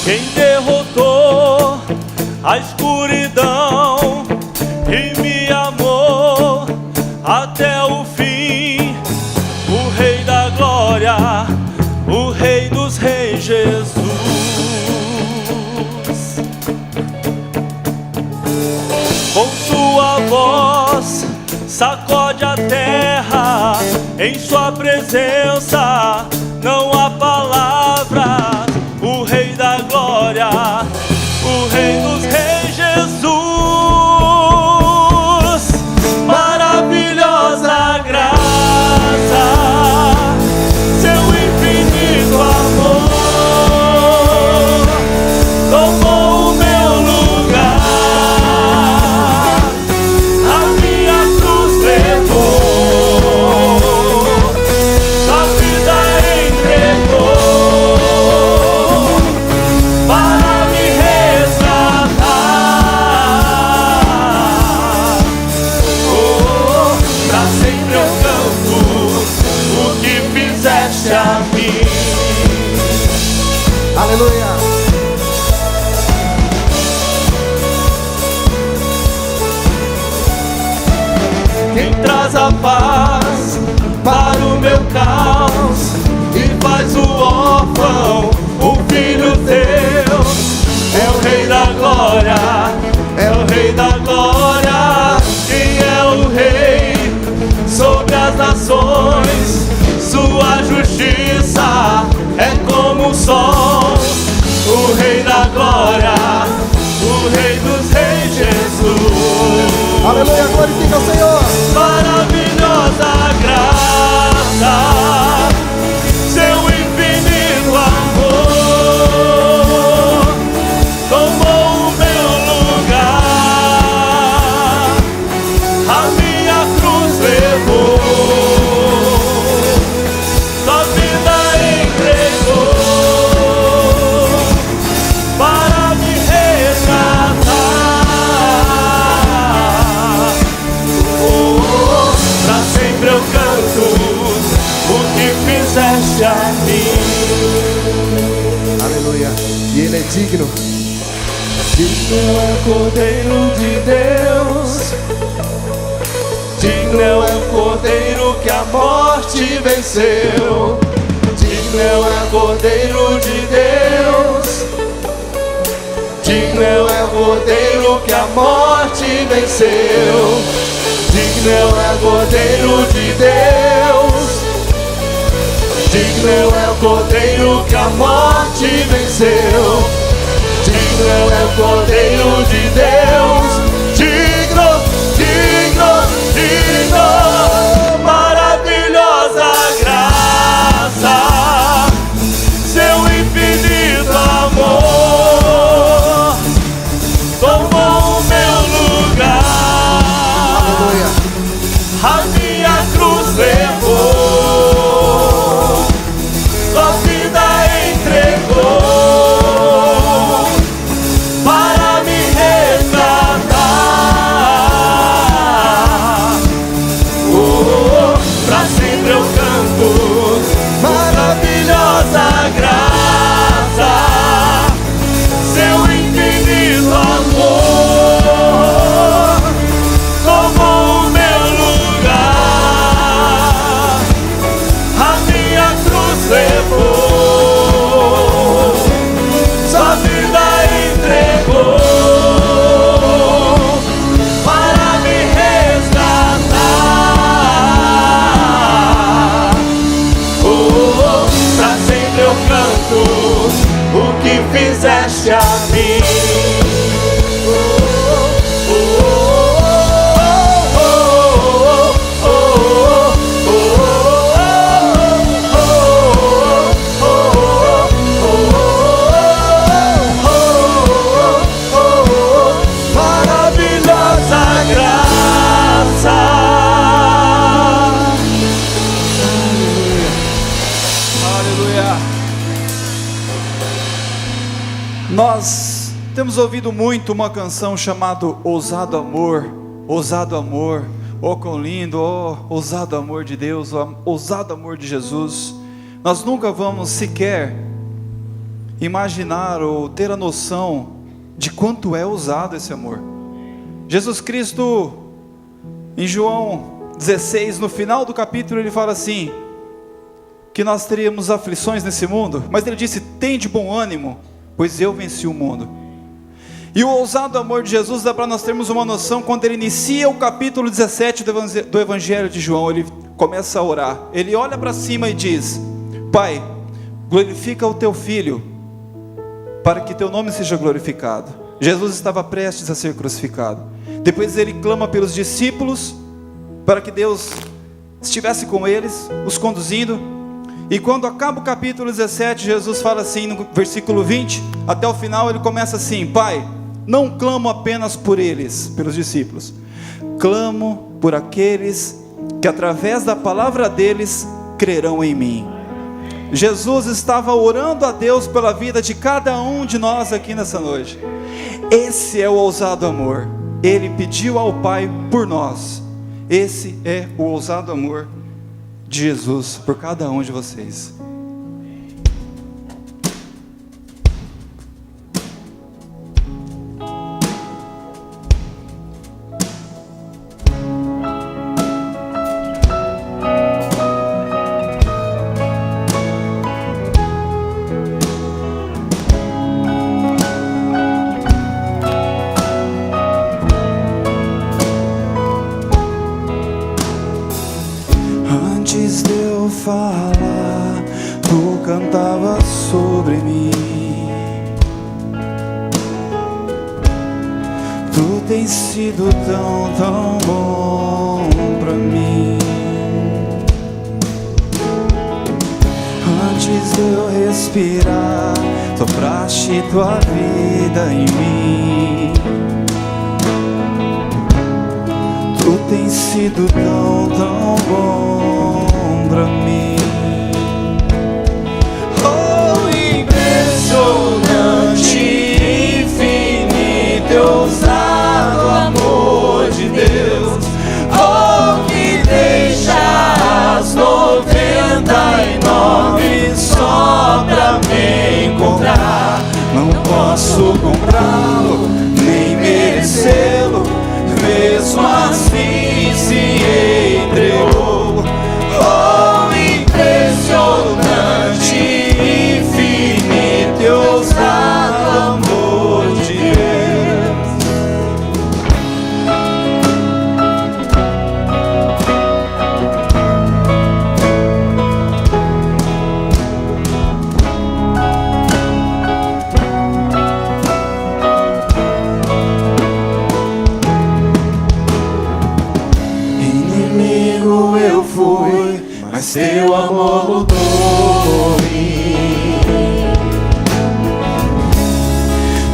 Quem derrotou a escuridão e me amou até o fim, o Rei da Glória, o Rei dos Reis, Jesus. Com sua voz sacode a terra, em sua presença não há palavras. O Rei da Glória, o Rei dos Reis, Jesus. Maravilhosa graça, seu infinito amor tomou o meu lugar, a minha cruz levou, sua vida Aleluia. Quem traz a paz para o meu caos e faz o órfão o filho teu. É o Rei da Glória, é o Rei da Glória. Quem é o Rei sobre as nações? Sua justiça é como o sol. O Rei da Glória, o Rei dos Reis, Jesus. Aleluia, glorifica o Senhor. Maravilhosa graça, seu infinito amor tomou o meu lugar, a minha cruz levou, sua vida entregou para me resgatar. Pra sempre eu canto o que fizeste a mim. Aleluia. E Ele é digno. Digno é o Cordeiro de Deus. Digno é o Cordeiro que a morte venceu. Digno é o Cordeiro de Deus. Digno é o Cordeiro que a morte venceu. Digno é o Cordeiro de Deus. Digno é o Cordeiro que a morte venceu. Digno é o Cordeiro de Deus. Digno, digno, digno. Maravilhosa graça, seu infinito amor tomou o meu lugar. A minha cruz levou, sua vida entregou para me resgatar. Pra sempre eu canto maravilhosa graça, seu infinito amor tomou o meu lugar, a minha cruz levou, sua vida entregou para me resgatar. Pra sempre eu canto o que fizeste a mim. Maravilhosa graça. Aleluia. Nós temos ouvido muito uma canção chamada Ousado Amor. Ousado Amor, oh quão lindo, oh ousado amor de Deus, oh, ousado amor de Jesus. Nós nunca vamos sequer imaginar ou ter a noção de quanto é ousado esse amor. Jesus Cristo, em João 16, no final do capítulo, ele fala assim, que nós teríamos aflições nesse mundo, mas ele disse, tende bom ânimo, pois eu venci o mundo. E o ousado amor de Jesus dá para nós termos uma noção quando ele inicia o capítulo 17 do Evangelho de João. Ele começa a orar, ele olha para cima e diz, Pai, glorifica o teu Filho, para que teu nome seja glorificado. Jesus estava prestes a ser crucificado. Depois ele clama pelos discípulos, para que Deus estivesse com eles, os conduzindo. E quando acaba o capítulo 17, Jesus fala assim no versículo 20, até o final ele começa assim, Pai, não clamo apenas por eles, pelos discípulos, clamo por aqueles que através da palavra deles crerão em mim. Jesus estava orando a Deus pela vida de cada um de nós aqui nessa noite. Esse é o ousado amor. Ele pediu ao Pai por nós. Esse é o ousado amor de Jesus por cada um de vocês. falar, tu cantava sobre mim. Tu tens sido tão, tão bom pra mim. Antes de eu respirar, sopraste tua vida em mim. Tu tens sido tão, tão bom pra mim. Oh, impressionante, infinito, ousado amor de Deus. Oh, que deixa as 99 só pra me encontrar. Não posso comprá-lo, nem merecê-lo, mesmo assim se entregou. Oh, impressionante, infinito e ousado amor de Deus. Inimigo eu fui, mas teu amor lutou por mim.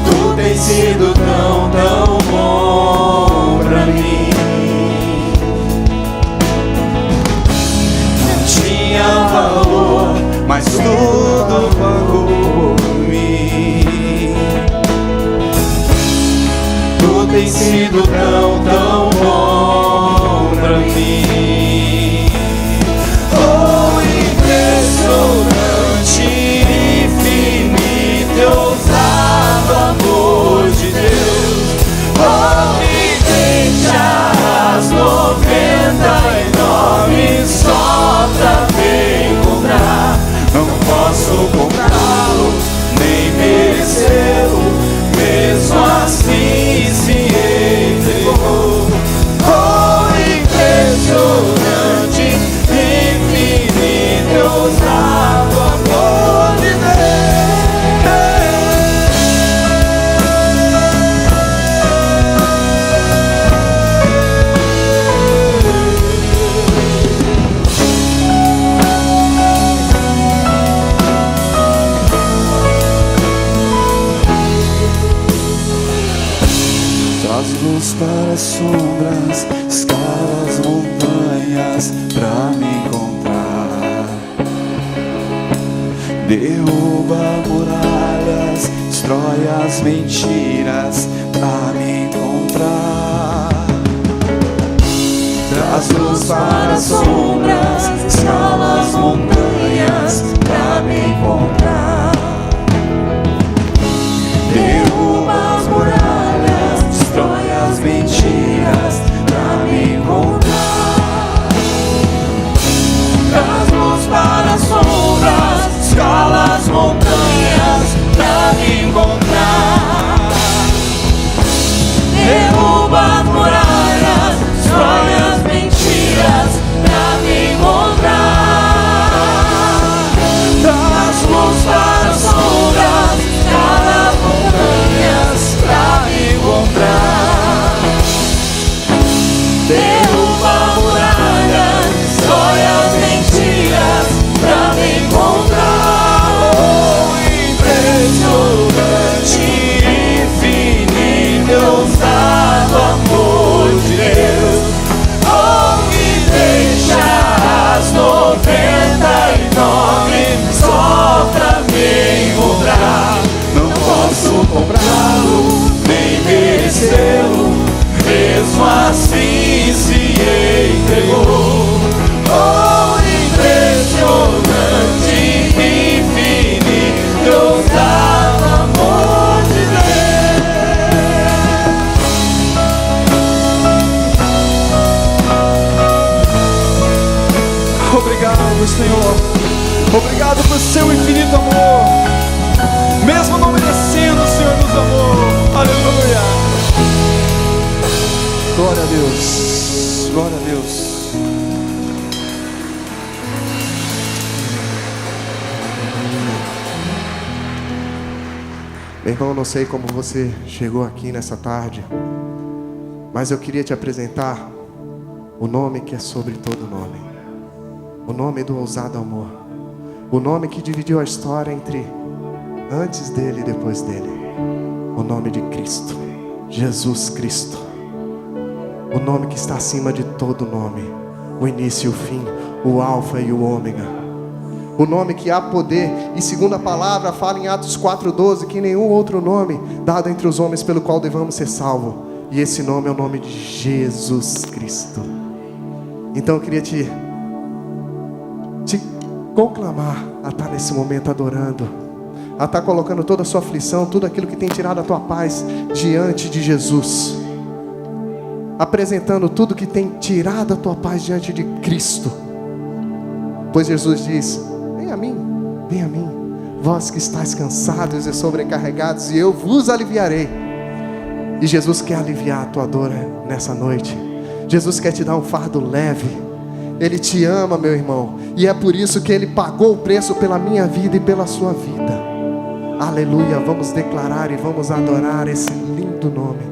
Tu tens sido tão, tão bom pra mim. Não tinha valor, mas tudo pagou por mim. Tu tens sido tão, tão bom pra mim. Oh, impressionante, infinito e ousado amor de Deus. Oh, me deixa as 99 só pra me encontrar. Não posso comprá-lo, nem merecê-lo, mesmo assim se entregou. Oh, impressionante, infinito, ousado amor de traz luz para as sombras, escala as montanhas pra me encontrar. Derruba muralhas, destrói as mentiras pra me encontrar. Traz luz para as sombras, escala as montanhas pra me encontrar. Derruba as muralhas, destrói as mentiras pra me encontrar. Traz luz para as sombras, escala as montanhas pra me encontrar. Derruba as muralhas, destrói as mentiras pra me encontrar. Traz luz para as sombras, escala as montanhas pra me encontrar. Derruba muralhas, destrói as mentiras pra me encontrar. Oh, impressionante, infinito, ousado amor de Deus. Oh, que deixa as 99 só pra me encontrar. Não posso comprá-lo, nem merecê-lo, mesmo assim se entregou. Oh, impressionante, infinito, ousado amor de Deus. Obrigado, Senhor. Obrigado por seu infinito amor. Mesmo não merecendo, o Senhor nos amou. Aleluia. Glória a Deus. Glória a Deus. Meu irmão, não sei como você chegou aqui nessa tarde, mas eu queria te apresentar o nome que é sobre todo nome. O nome do ousado amor. O nome que dividiu a história entre antes dele e depois dele. O nome de Cristo. Jesus Cristo. O nome que está acima de todo nome. O início e o fim. O alfa e o ômega. O nome que há poder, e segundo a palavra fala em Atos 4:12, que nenhum outro nome dado entre os homens pelo qual devamos ser salvos. E esse nome é o nome de Jesus Cristo. Então eu queria te conclamar a estar nesse momento adorando, a estar colocando toda a sua aflição, tudo aquilo que tem tirado a tua paz diante de Jesus, apresentando tudo que tem tirado a tua paz diante de Cristo. Pois Jesus diz: vem a mim, vós que estáis cansados e sobrecarregados, e eu vos aliviarei. E Jesus quer aliviar a tua dor nessa noite. Jesus quer te dar um fardo leve. Ele te ama, meu irmão, e é por isso que Ele pagou o preço pela minha vida e pela sua vida. Aleluia, vamos declarar e vamos adorar esse lindo nome.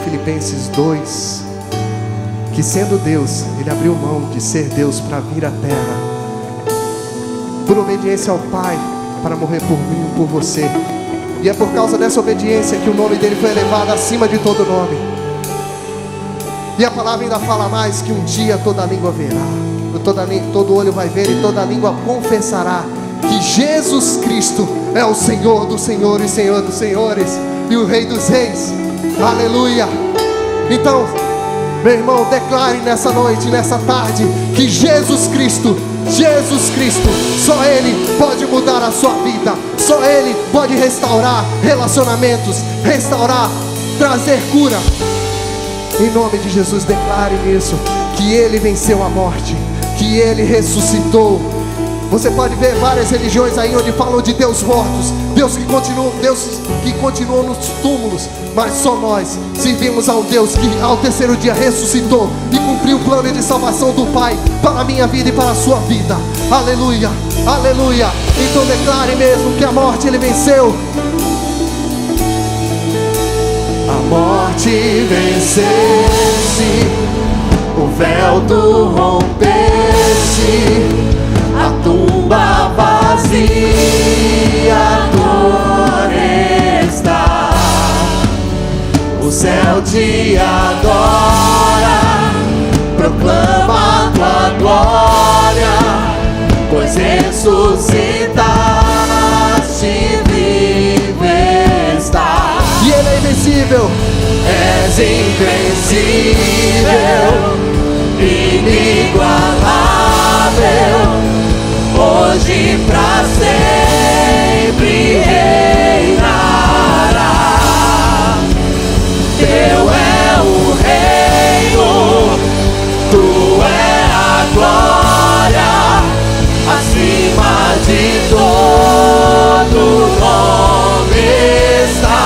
Filipenses 2, que sendo Deus, Ele abriu mão de ser Deus para vir à terra, por obediência ao Pai, para morrer por mim e por você. E é por causa dessa obediência que o nome dele foi elevado acima de todo nome. E a palavra ainda fala mais, que um dia toda língua verá, todo olho vai ver e toda língua confessará que Jesus Cristo é o Senhor dos senhores, Senhor dos senhores e o Rei dos reis. Aleluia. Então, meu irmão, declare nessa noite, nessa tarde, que Jesus Cristo, só Ele pode mudar a sua vida. Só Ele pode restaurar relacionamentos, trazer cura. Em nome de Jesus, declare isso, que Ele venceu a morte, que Ele ressuscitou. Você pode ver várias religiões aí onde falam de Deus mortos, Deus que continua nos túmulos, mas só nós servimos a um Deus que ao terceiro dia ressuscitou e cumpriu o plano de salvação do Pai para a minha vida e para a sua vida. Aleluia, aleluia. Então declare mesmo que a morte Ele venceu. A morte venceste, o véu tu rompeste, a tumba vazia agora está. O céu te adora, proclama a tua glória, pois ressuscitaste, vivo está. E Ele é invencível. És invencível, inigualável, hoje pra sempre reinará. Teu é o reino, tu é a glória, acima de todo nome está.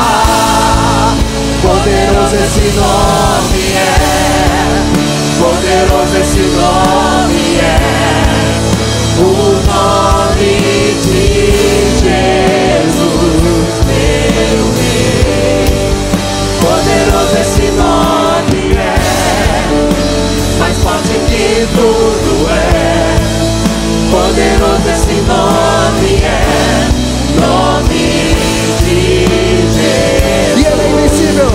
Poderoso esse nome é, poderoso esse nome é, o nome de Jesus, meu Rei. Poderoso esse nome é, mais forte que tudo é. Poderoso esse nome é, nome de Jesus. E Ele é invencível.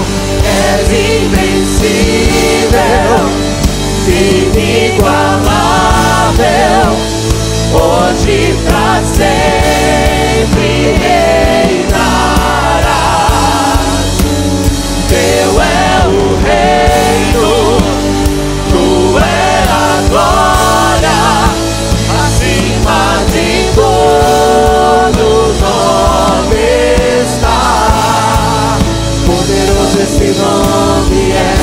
És invencível, inigualável, hoje pra sempre reinarás. Teu é o reino, tu é a glória, acima de todo nome está. Poderoso esse nome é,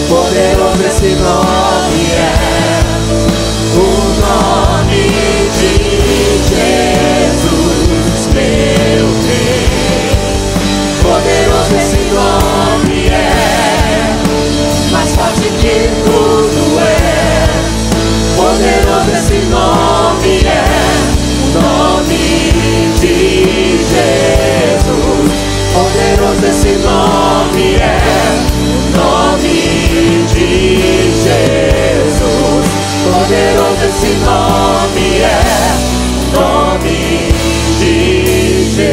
poderoso esse nome é, o nome de Jesus, meu Rei. Poderoso esse nome é, mais forte que tudo é. Poderoso esse nome é, o nome de Jesus. Poderoso esse nome é, o nome de Jesus. Poderoso esse nome é, o nome de Jesus.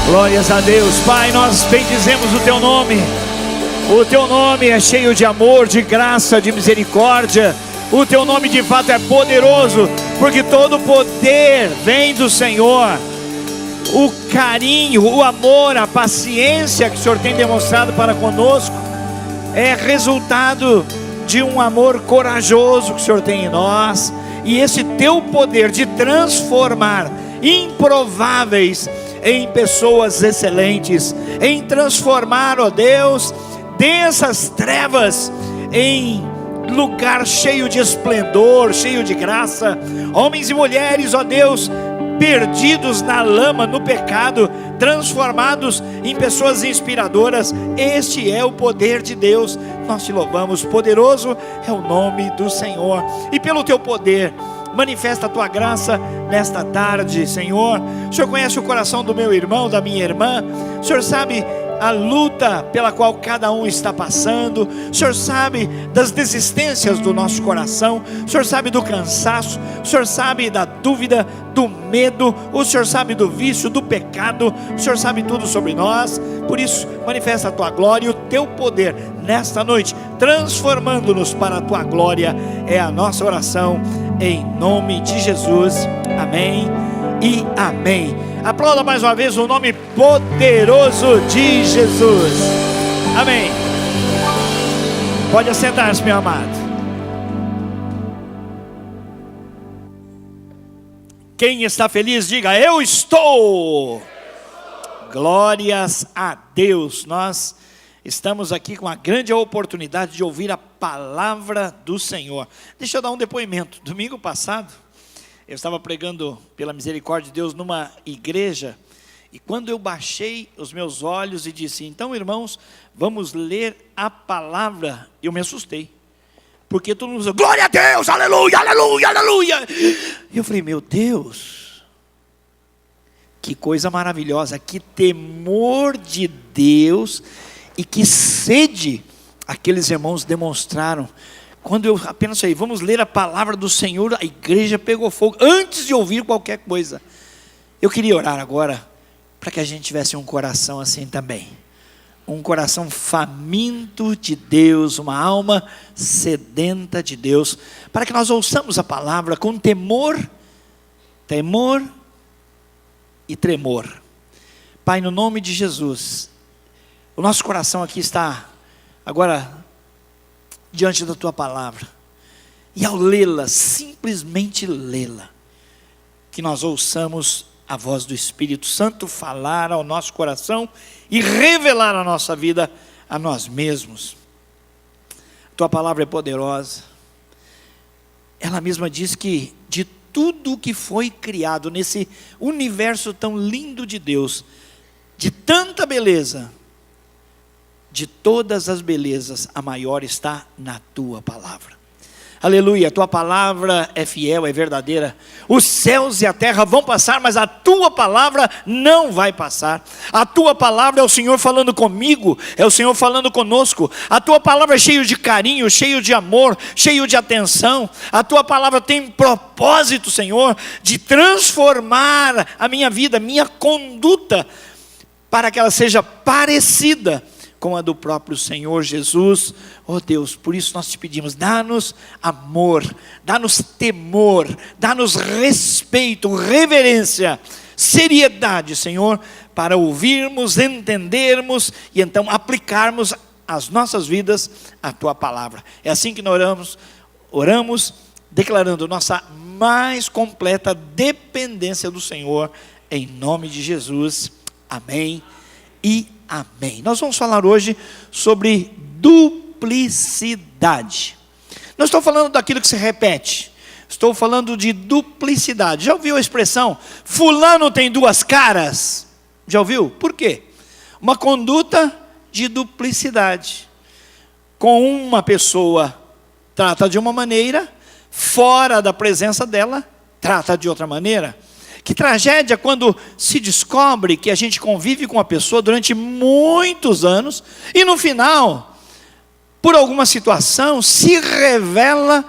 Glórias a Deus. Pai, nós bendizemos o Teu nome. O Teu nome é cheio de amor, de graça, de misericórdia. O Teu nome de fato é poderoso, porque todo poder vem do Senhor. O carinho, o amor, a paciência que o Senhor tem demonstrado para conosco é resultado de um amor corajoso que o Senhor tem em nós. E esse Teu poder de transformar improváveis em pessoas excelentes, em transformar, ó Deus, dessas trevas em lugar cheio de esplendor, cheio de graça. Homens e mulheres, ó Deus, perdidos na lama, no pecado, transformados em pessoas inspiradoras. Este é o poder de Deus. Nós te louvamos. Poderoso é o nome do Senhor, e pelo Teu poder manifesta a Tua graça nesta tarde, Senhor. O Senhor conhece o coração do meu irmão, da minha irmã. O Senhor sabe a luta pela qual cada um está passando. O Senhor sabe das desistências do nosso coração. O Senhor sabe do cansaço. O Senhor sabe da dúvida, do medo. O Senhor sabe do vício, do pecado. O Senhor sabe tudo sobre nós. Por isso, manifesta a Tua glória e o Teu poder nesta noite, transformando-nos para a Tua glória. É a nossa oração em nome de Jesus. Amém e amém. Aplauda mais uma vez o nome poderoso de Jesus. Amém. Pode assentar-se, meu amado. Quem está feliz, diga: eu estou. Glórias a Deus. Nós estamos aqui com a grande oportunidade de ouvir a palavra do Senhor. Deixa eu dar um depoimento. Domingo passado, eu estava pregando pela misericórdia de Deus numa igreja, e quando eu baixei os meus olhos e disse: então, irmãos, vamos ler a palavra, eu me assustei, porque todo mundo falou, glória a Deus, aleluia, aleluia, aleluia. E eu falei, meu Deus, que coisa maravilhosa, que temor de Deus e que sede aqueles irmãos demonstraram. Quando eu apenas falei, vamos ler a palavra do Senhor, a igreja pegou fogo, antes de ouvir qualquer coisa. Eu queria orar agora, para que a gente tivesse um coração assim também. Um coração faminto de Deus, uma alma sedenta de Deus, para que nós ouçamos a palavra com temor e tremor. Pai, no nome de Jesus, o nosso coração aqui está agora diante da Tua palavra, e ao lê-la, simplesmente lê-la, que nós ouçamos a voz do Espírito Santo falar ao nosso coração e revelar a nossa vida a nós mesmos. Tua palavra é poderosa. Ela mesma diz que de tudo que foi criado nesse universo tão lindo de Deus, de tanta beleza, de todas as belezas, a maior está na Tua palavra. Aleluia, a Tua palavra é fiel, é verdadeira. Os céus e a terra vão passar, mas a Tua palavra não vai passar. A Tua palavra é o Senhor falando comigo, é o Senhor falando conosco. A Tua palavra é cheio de carinho, cheio de amor, cheio de atenção. A Tua palavra tem propósito, Senhor, de transformar a minha vida, minha conduta, para que ela seja parecida com a do próprio Senhor Jesus. Oh Deus, por isso nós te pedimos, dá-nos amor, dá-nos temor, dá-nos respeito, reverência, seriedade, Senhor, para ouvirmos, entendermos e então aplicarmos às nossas vidas a Tua palavra. É assim que nós oramos declarando nossa mais completa dependência do Senhor, em nome de Jesus. Amém e amém. Nós vamos falar hoje sobre duplicidade. Não estou falando daquilo que se repete, estou falando de duplicidade. Já ouviu a expressão, fulano tem duas caras? Já ouviu? Por quê? Uma conduta de duplicidade. Com uma pessoa trata de uma maneira, fora da presença dela, trata de outra maneira. Que tragédia quando se descobre que a gente convive com uma pessoa durante muitos anos e no final, por alguma situação, se revela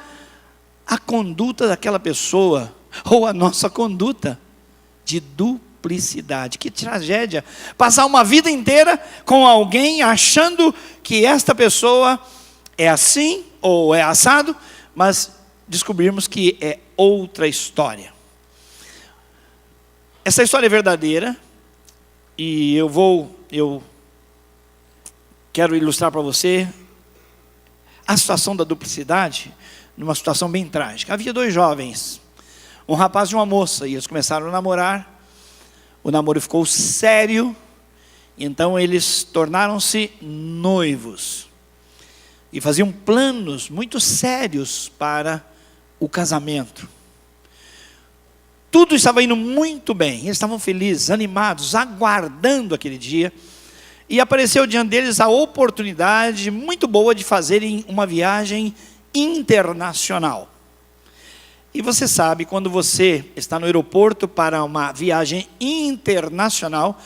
a conduta daquela pessoa ou a nossa conduta de duplicidade. Que tragédia passar uma vida inteira com alguém achando que esta pessoa é assim ou é assado, mas descobrirmos que é outra história. Essa história é verdadeira e eu quero ilustrar para você a situação da duplicidade, numa situação bem trágica. Havia dois jovens, um rapaz e uma moça, e eles começaram a namorar. O namoro ficou sério, e então eles tornaram-se noivos e faziam planos muito sérios para o casamento. Tudo estava indo muito bem, eles estavam felizes, animados, aguardando aquele dia. E apareceu diante deles a oportunidade muito boa de fazerem uma viagem internacional. E você sabe, quando você está no aeroporto para uma viagem internacional,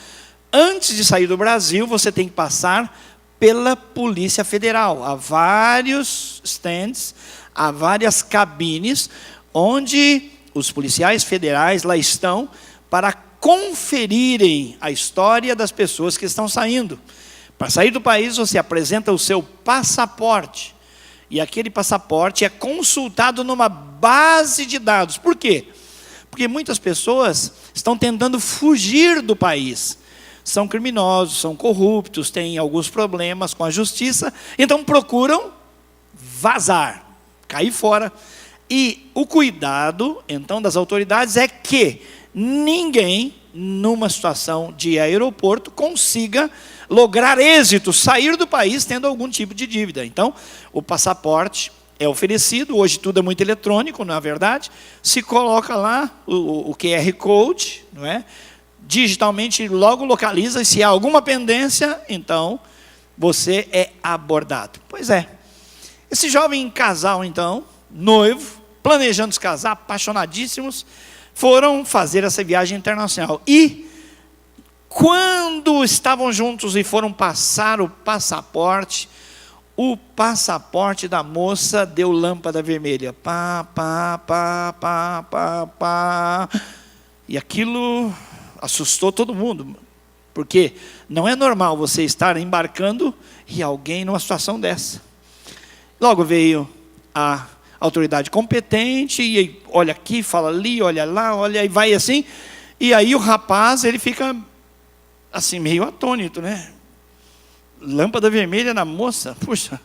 antes de sair do Brasil, você tem que passar pela Polícia Federal. Há vários stands, há várias cabines, onde os policiais federais lá estão para conferirem a história das pessoas que estão saindo. Para sair do país, você apresenta o seu passaporte. E aquele passaporte é consultado numa base de dados. Por quê? Porque muitas pessoas estão tentando fugir do país. São criminosos, são corruptos, têm alguns problemas com a justiça, então procuram vazar, cair fora. E o cuidado, então, das autoridades é que ninguém, numa situação de aeroporto, consiga lograr êxito, sair do país tendo algum tipo de dívida. Então, o passaporte é oferecido, hoje tudo é muito eletrônico, não é verdade? Se coloca lá o QR Code, não é? Digitalmente logo localiza, e se há alguma pendência, então você é abordado. Pois é, Esse jovem casal, então, noivo, planejando se casar, apaixonadíssimos, foram fazer essa viagem internacional. E, quando estavam juntos e foram passar o passaporte da moça deu lâmpada vermelha. Pá, pá, pá, pá, pá, pá. E aquilo assustou todo mundo. Porque não é normal você estar embarcando e alguém numa situação dessa. Logo veio a autoridade competente e olha aqui, fala ali, olha lá, olha e vai assim. E aí o rapaz, ele fica assim meio atônito, né? Lâmpada vermelha na moça. Puxa,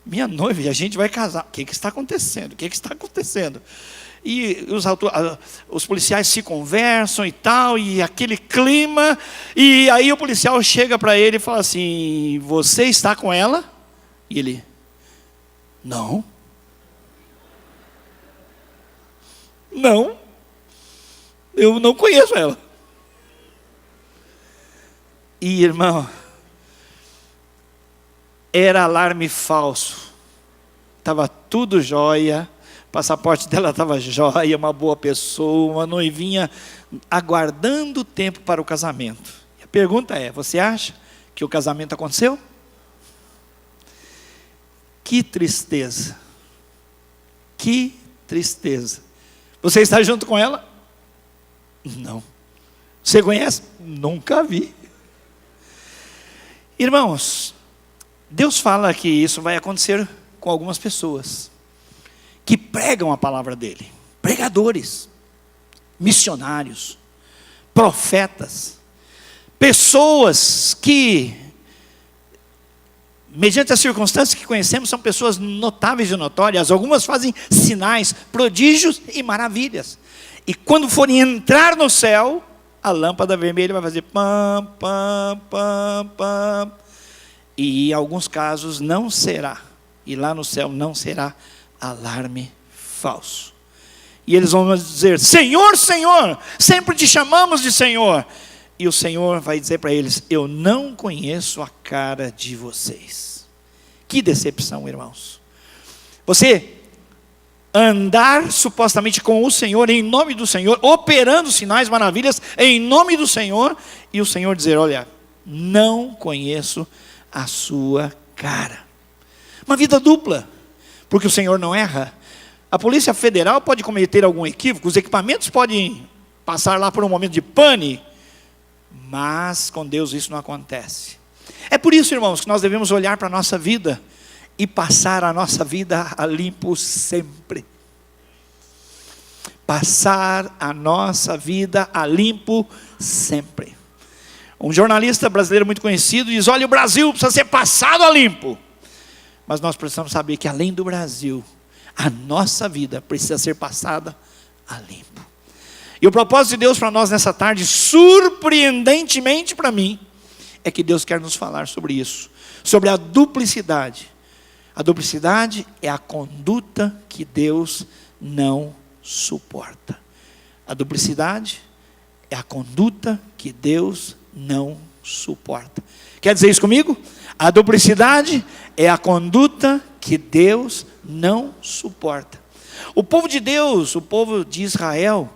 minha noiva, e a gente vai casar. O que está acontecendo? O que está acontecendo? E os policiais se conversam e tal, e aquele clima, e aí o policial chega para ele e fala assim: você está com ela? E ele: não. Não, eu não conheço ela. E irmão, era alarme falso, estava tudo jóia, o passaporte dela estava jóia, uma boa pessoa, uma noivinha aguardando o tempo para o casamento. E a pergunta é: você acha que o casamento aconteceu? Que tristeza, que tristeza. Você está junto com ela? Não. Você conhece? Nunca vi. Irmãos, Deus fala que isso vai acontecer com algumas pessoas que pregam a palavra dele. Pregadores, missionários, profetas, pessoas que, mediante as circunstâncias que conhecemos, são pessoas notáveis e notórias. Algumas fazem sinais, prodígios e maravilhas. E quando forem entrar no céu, a lâmpada vermelha vai fazer pam, pam, pam, pam. E em alguns casos não será. E lá no céu não será alarme falso. E eles vão dizer: Senhor, Senhor, sempre te chamamos de Senhor. E o Senhor vai dizer para eles: eu não conheço a cara de vocês. Que decepção, irmãos. Você andar supostamente com o Senhor, em nome do Senhor, operando sinais, maravilhas, em nome do Senhor, e o Senhor dizer: olha, não conheço a sua cara. Uma vida dupla, porque o Senhor não erra. A Polícia Federal pode cometer algum equívoco, os equipamentos podem passar lá por um momento de pane, mas com Deus isso não acontece. É por isso, irmãos, que nós devemos olhar para a nossa vida e passar a nossa vida a limpo sempre. Passar a nossa vida a limpo sempre. Um jornalista brasileiro muito conhecido diz: olha, o Brasil precisa ser passado a limpo. Mas nós precisamos saber que além do Brasil, a nossa vida precisa ser passada a limpo. E o propósito de Deus para nós nessa tarde, surpreendentemente para mim, é que Deus quer nos falar sobre isso, sobre a duplicidade. A duplicidade é a conduta que Deus não suporta. A duplicidade é a conduta que Deus não suporta. Quer dizer isso comigo? A duplicidade é a conduta que Deus não suporta. O povo de Deus, o povo de Israel,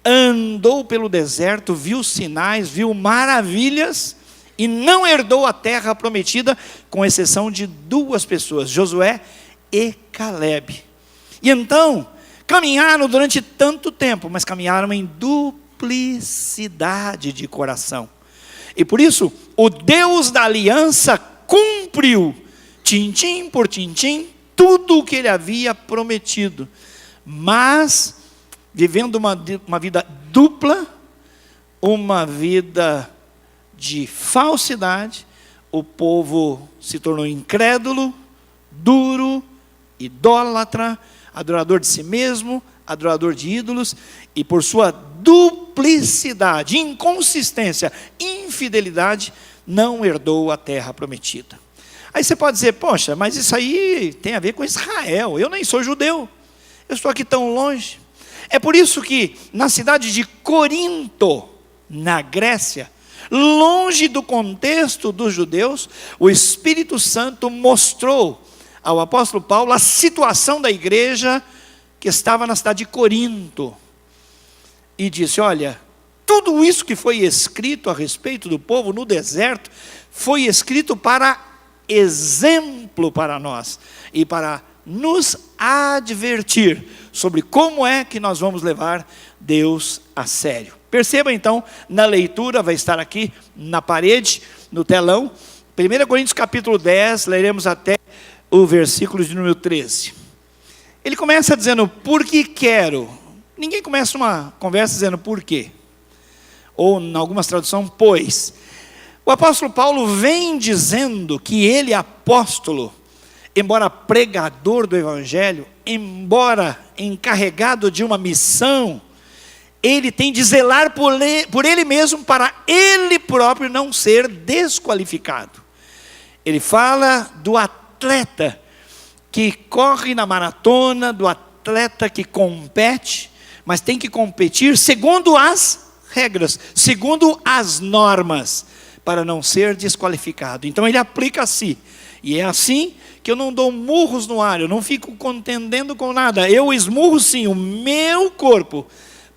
andou pelo deserto, viu sinais, viu maravilhas, e não herdou a terra prometida, com exceção de duas pessoas, Josué e Calebe. E então, caminharam durante tanto tempo, mas caminharam em duplicidade de coração. E por isso, o Deus da aliança cumpriu, tintim por tintim, tudo o que ele havia prometido. Mas, vivendo uma vida dupla, uma vida de falsidade, o povo se tornou incrédulo, duro, idólatra, adorador de si mesmo, adorador de ídolos, e por sua duplicidade, inconsistência, infidelidade, não herdou a terra prometida. Aí você pode dizer: poxa, mas isso aí tem a ver com Israel, eu nem sou judeu, eu estou aqui tão longe. É por isso que na cidade de Corinto, na Grécia, longe do contexto dos judeus, o Espírito Santo mostrou ao apóstolo Paulo a situação da igreja que estava na cidade de Corinto. E disse: olha, tudo isso que foi escrito a respeito do povo no deserto, foi escrito para exemplo para nós, e para nos advertir sobre como é que nós vamos levar Deus a sério. Perceba então, na leitura, vai estar aqui na parede, no telão, 1 Coríntios capítulo 10, leremos até o versículo de número 13. Ele começa dizendo: porque quero. Ninguém começa uma conversa dizendo por quê. Ou em algumas traduções, pois. O apóstolo Paulo vem dizendo que ele, apóstolo, embora pregador do evangelho, embora encarregado de uma missão, ele tem de zelar por ele mesmo, para ele próprio não ser desqualificado. Ele fala do atleta que corre na maratona, do atleta que compete, mas tem que competir segundo as regras, segundo as normas, para não ser desqualificado. Então ele aplica a si, e é assim que eu não dou murros no ar, eu não fico contendendo com nada, eu esmurro sim o meu corpo,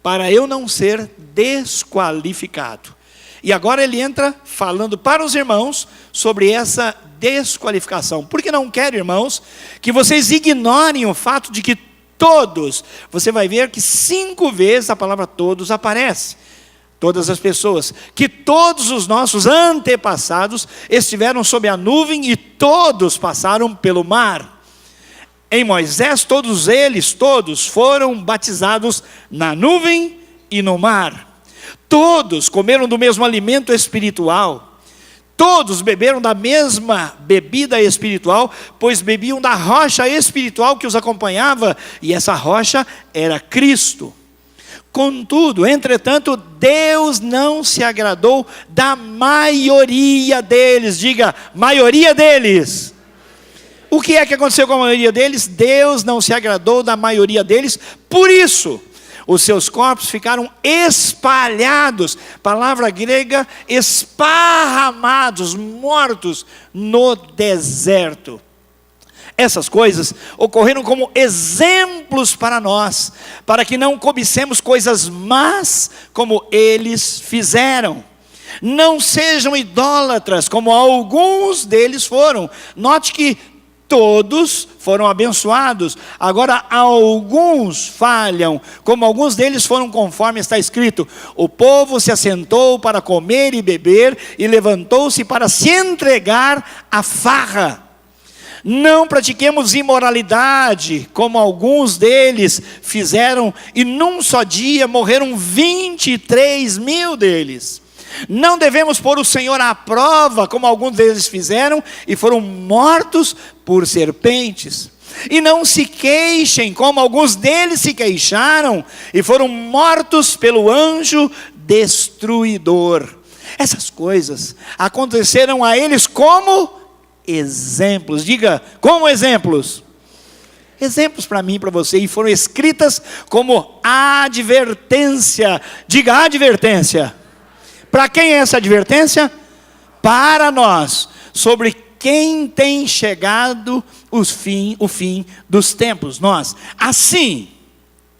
para eu não ser desqualificado. E agora ele entra falando para os irmãos sobre essa desqualificação, porque não quero, irmãos, que vocês ignorem o fato de que todos, você vai ver que 5 vezes a palavra todos aparece, todas as pessoas, que todos os nossos antepassados estiveram sob a nuvem e todos passaram pelo mar. Em Moisés, todos foram batizados na nuvem e no mar. Todos comeram do mesmo alimento espiritual. Todos beberam da mesma bebida espiritual, pois bebiam da rocha espiritual que os acompanhava, e essa rocha era Cristo. Contudo, entretanto, Deus não se agradou da maioria deles. Diga, maioria deles. O que é que aconteceu com a maioria deles? Deus não se agradou da maioria deles, por isso os seus corpos ficaram espalhados, palavra grega, esparramados, mortos no deserto. Essas coisas ocorreram como exemplos para nós, para que não cobicemos coisas más como eles fizeram. Não sejam idólatras como alguns deles foram. Note que todos foram abençoados, agora alguns falham, como alguns deles foram, conforme está escrito: o povo se assentou para comer e beber, e levantou-se para se entregar à farra. Não pratiquemos imoralidade, como alguns deles fizeram, e num só dia morreram 23 mil deles. Não devemos pôr o Senhor à prova, como alguns deles fizeram, e foram mortos por serpentes. E não se queixem, como alguns deles se queixaram, e foram mortos pelo anjo destruidor. Essas coisas aconteceram a eles como exemplos. Diga, como exemplos. Exemplos para mim e para você, e foram escritas como advertência. Diga, advertência. Para quem é essa advertência? Para nós, sobre quem tem chegado o fim dos tempos. Nós, assim,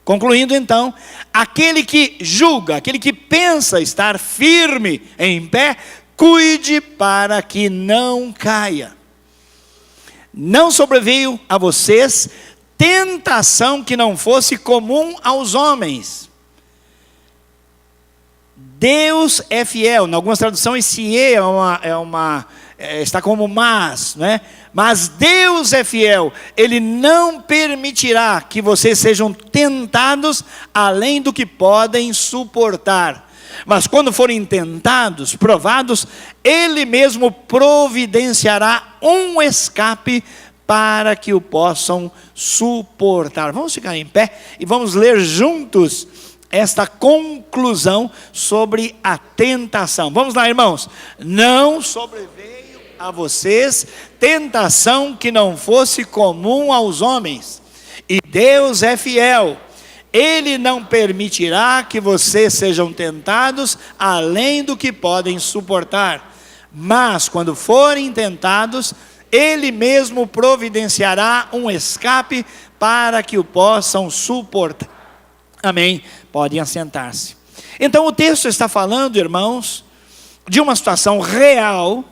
concluindo então, aquele que julga, aquele que pensa estar firme em pé, cuide para que não caia. Não sobreveio a vocês tentação que não fosse comum aos homens. Deus é fiel. Em algumas traduções, se está como mas, né? Mas Deus é fiel. Ele não permitirá que vocês sejam tentados além do que podem suportar. Mas quando forem tentados, provados, Ele mesmo providenciará um escape para que o possam suportar. Vamos ficar em pé e vamos ler juntos esta conclusão sobre a tentação. Vamos lá, irmãos. Não sobreveio a vocês tentação que não fosse comum aos homens. E Deus é fiel. Ele não permitirá que vocês sejam tentados além do que podem suportar. Mas quando forem tentados, Ele mesmo providenciará um escape para que o possam suportar. Amém? Podem assentar-se. Então o texto está falando, irmãos, de uma situação real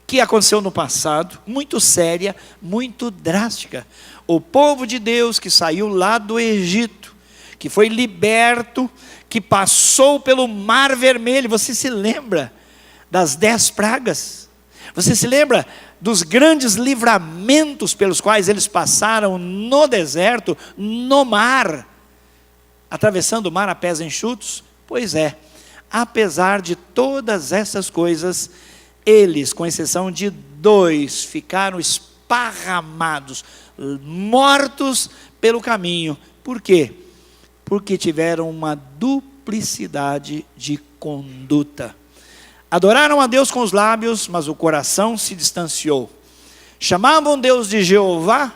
que aconteceu no passado, muito séria, muito drástica. O povo de Deus que saiu lá do Egito, que foi liberto, que passou pelo Mar Vermelho. Você se lembra das 10 pragas? Você se lembra dos grandes livramentos pelos quais eles passaram no deserto, no mar, atravessando o mar a pés enxutos? Pois é, apesar de todas essas coisas, eles, com exceção de 2, ficaram esparramados, mortos pelo caminho. Por quê? Porque tiveram uma duplicidade de conduta. Adoraram a Deus com os lábios, mas o coração se distanciou. Chamavam Deus de Jeová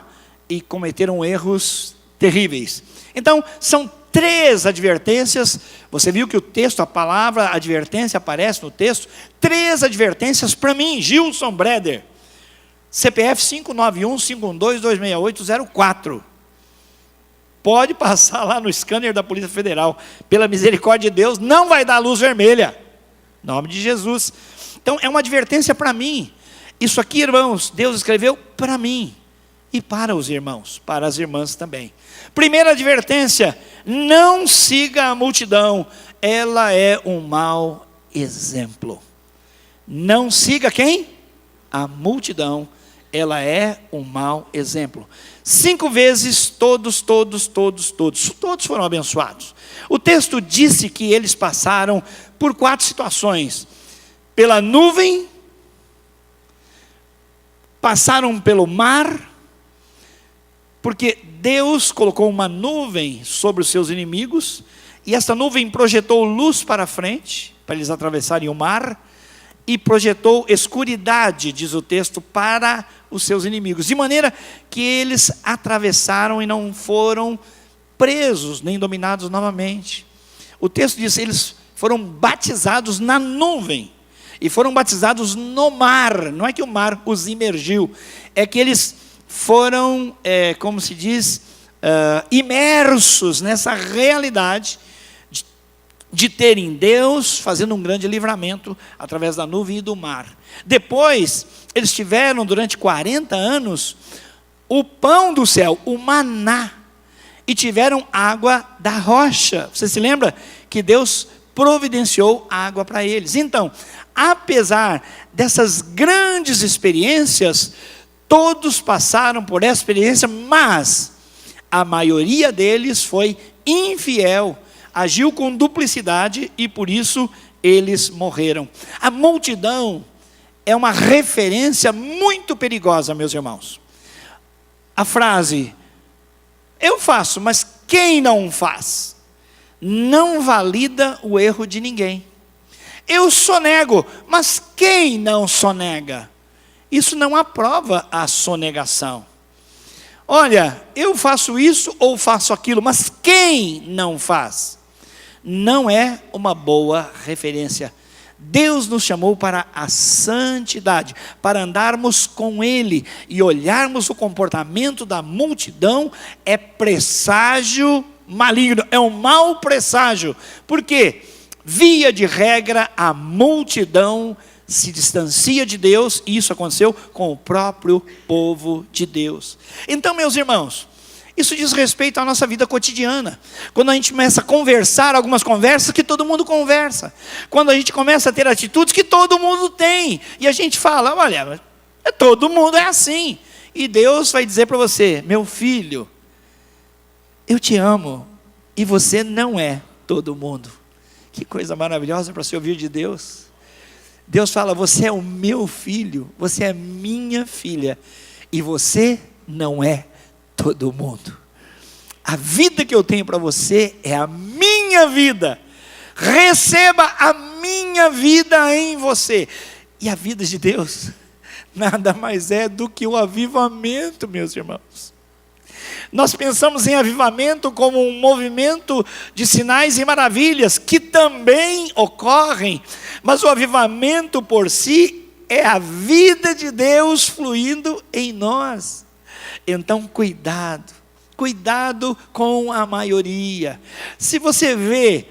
e cometeram erros terríveis. Então, são 3 advertências. Você viu que o texto, a palavra advertência aparece no texto. 3 advertências para mim, Gilson Breder. CPF 591-512-26804. Pode passar lá no scanner da Polícia Federal. Pela misericórdia de Deus, não vai dar luz vermelha. Em nome de Jesus. Então, é uma advertência para mim. Isso aqui, irmãos, Deus escreveu para mim. E para os irmãos, para as irmãs também. Primeira advertência: não siga a multidão, ela é um mau exemplo. Não siga quem? A multidão, ela é um mau exemplo. 5 vezes todos foram abençoados. O texto disse que eles passaram por 4 situações: pela nuvem, passaram pelo mar, porque Deus colocou uma nuvem sobre os seus inimigos, e essa nuvem projetou luz para frente, para eles atravessarem o mar, e projetou escuridade, diz o texto, para os seus inimigos, de maneira que eles atravessaram e não foram presos, nem dominados novamente. O texto diz: eles foram batizados na nuvem, e foram batizados no mar. Não é que o mar os imergiu, é que eles foram, como se diz, imersos nessa realidade de terem Deus fazendo um grande livramento através da nuvem e do mar. Depois, eles tiveram durante 40 anos o pão do céu, o maná, e tiveram água da rocha. Você se lembra que Deus providenciou água para eles? Então, apesar dessas grandes experiências, todos passaram por essa experiência, mas a maioria deles foi infiel, agiu com duplicidade e por isso eles morreram. A multidão é uma referência muito perigosa, meus irmãos. A frase, eu faço, mas quem não faz, não valida o erro de ninguém. Eu sonego, mas quem não sonega? Isso não aprova a sonegação. Olha, eu faço isso ou faço aquilo, mas quem não faz? Não é uma boa referência. Deus nos chamou para a santidade, para andarmos com Ele e olharmos o comportamento da multidão. É presságio maligno, é um mau presságio. Por quê? Via de regra, a multidão se distancia de Deus, e isso aconteceu com o próprio povo de Deus. Então, meus irmãos, isso diz respeito à nossa vida cotidiana. Quando a gente começa a conversar algumas conversas que todo mundo conversa, quando a gente começa a ter atitudes que todo mundo tem, e a gente fala, olha, todo mundo é assim, e Deus vai dizer para você, meu filho, eu te amo, e você não é todo mundo. Que coisa maravilhosa para se ouvir de Deus. Deus fala, você é o meu filho, você é minha filha, e você não é todo mundo. A vida que eu tenho para você é a minha vida. Receba a minha vida em você. E a vida de Deus nada mais é do que o avivamento, meus irmãos. Nós pensamos em avivamento como um movimento de sinais e maravilhas, que também ocorrem, mas o avivamento por si é a vida de Deus fluindo em nós. Então, cuidado com a maioria. Se você vê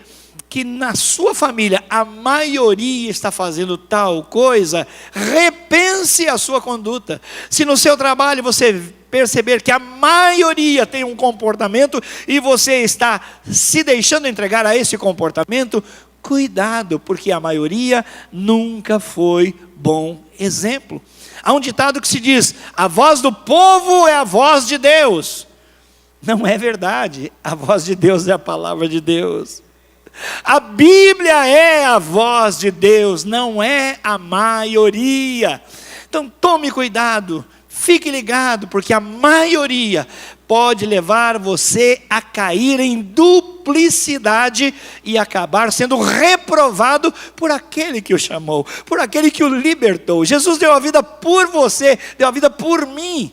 que na sua família a maioria está fazendo tal coisa, repense a sua conduta. Se no seu trabalho você perceber que a maioria tem um comportamento e você está se deixando entregar a esse comportamento, cuidado, porque a maioria nunca foi bom exemplo. Há um ditado que se diz: a voz do povo é a voz de Deus. Não é verdade, a voz de Deus é a palavra de Deus. A Bíblia é a voz de Deus, não é a maioria. Então tome cuidado, fique ligado, porque a maioria pode levar você a cair em duplicidade e acabar sendo reprovado por aquele que o chamou, por aquele que o libertou. Jesus deu a vida por você, deu a vida por mim.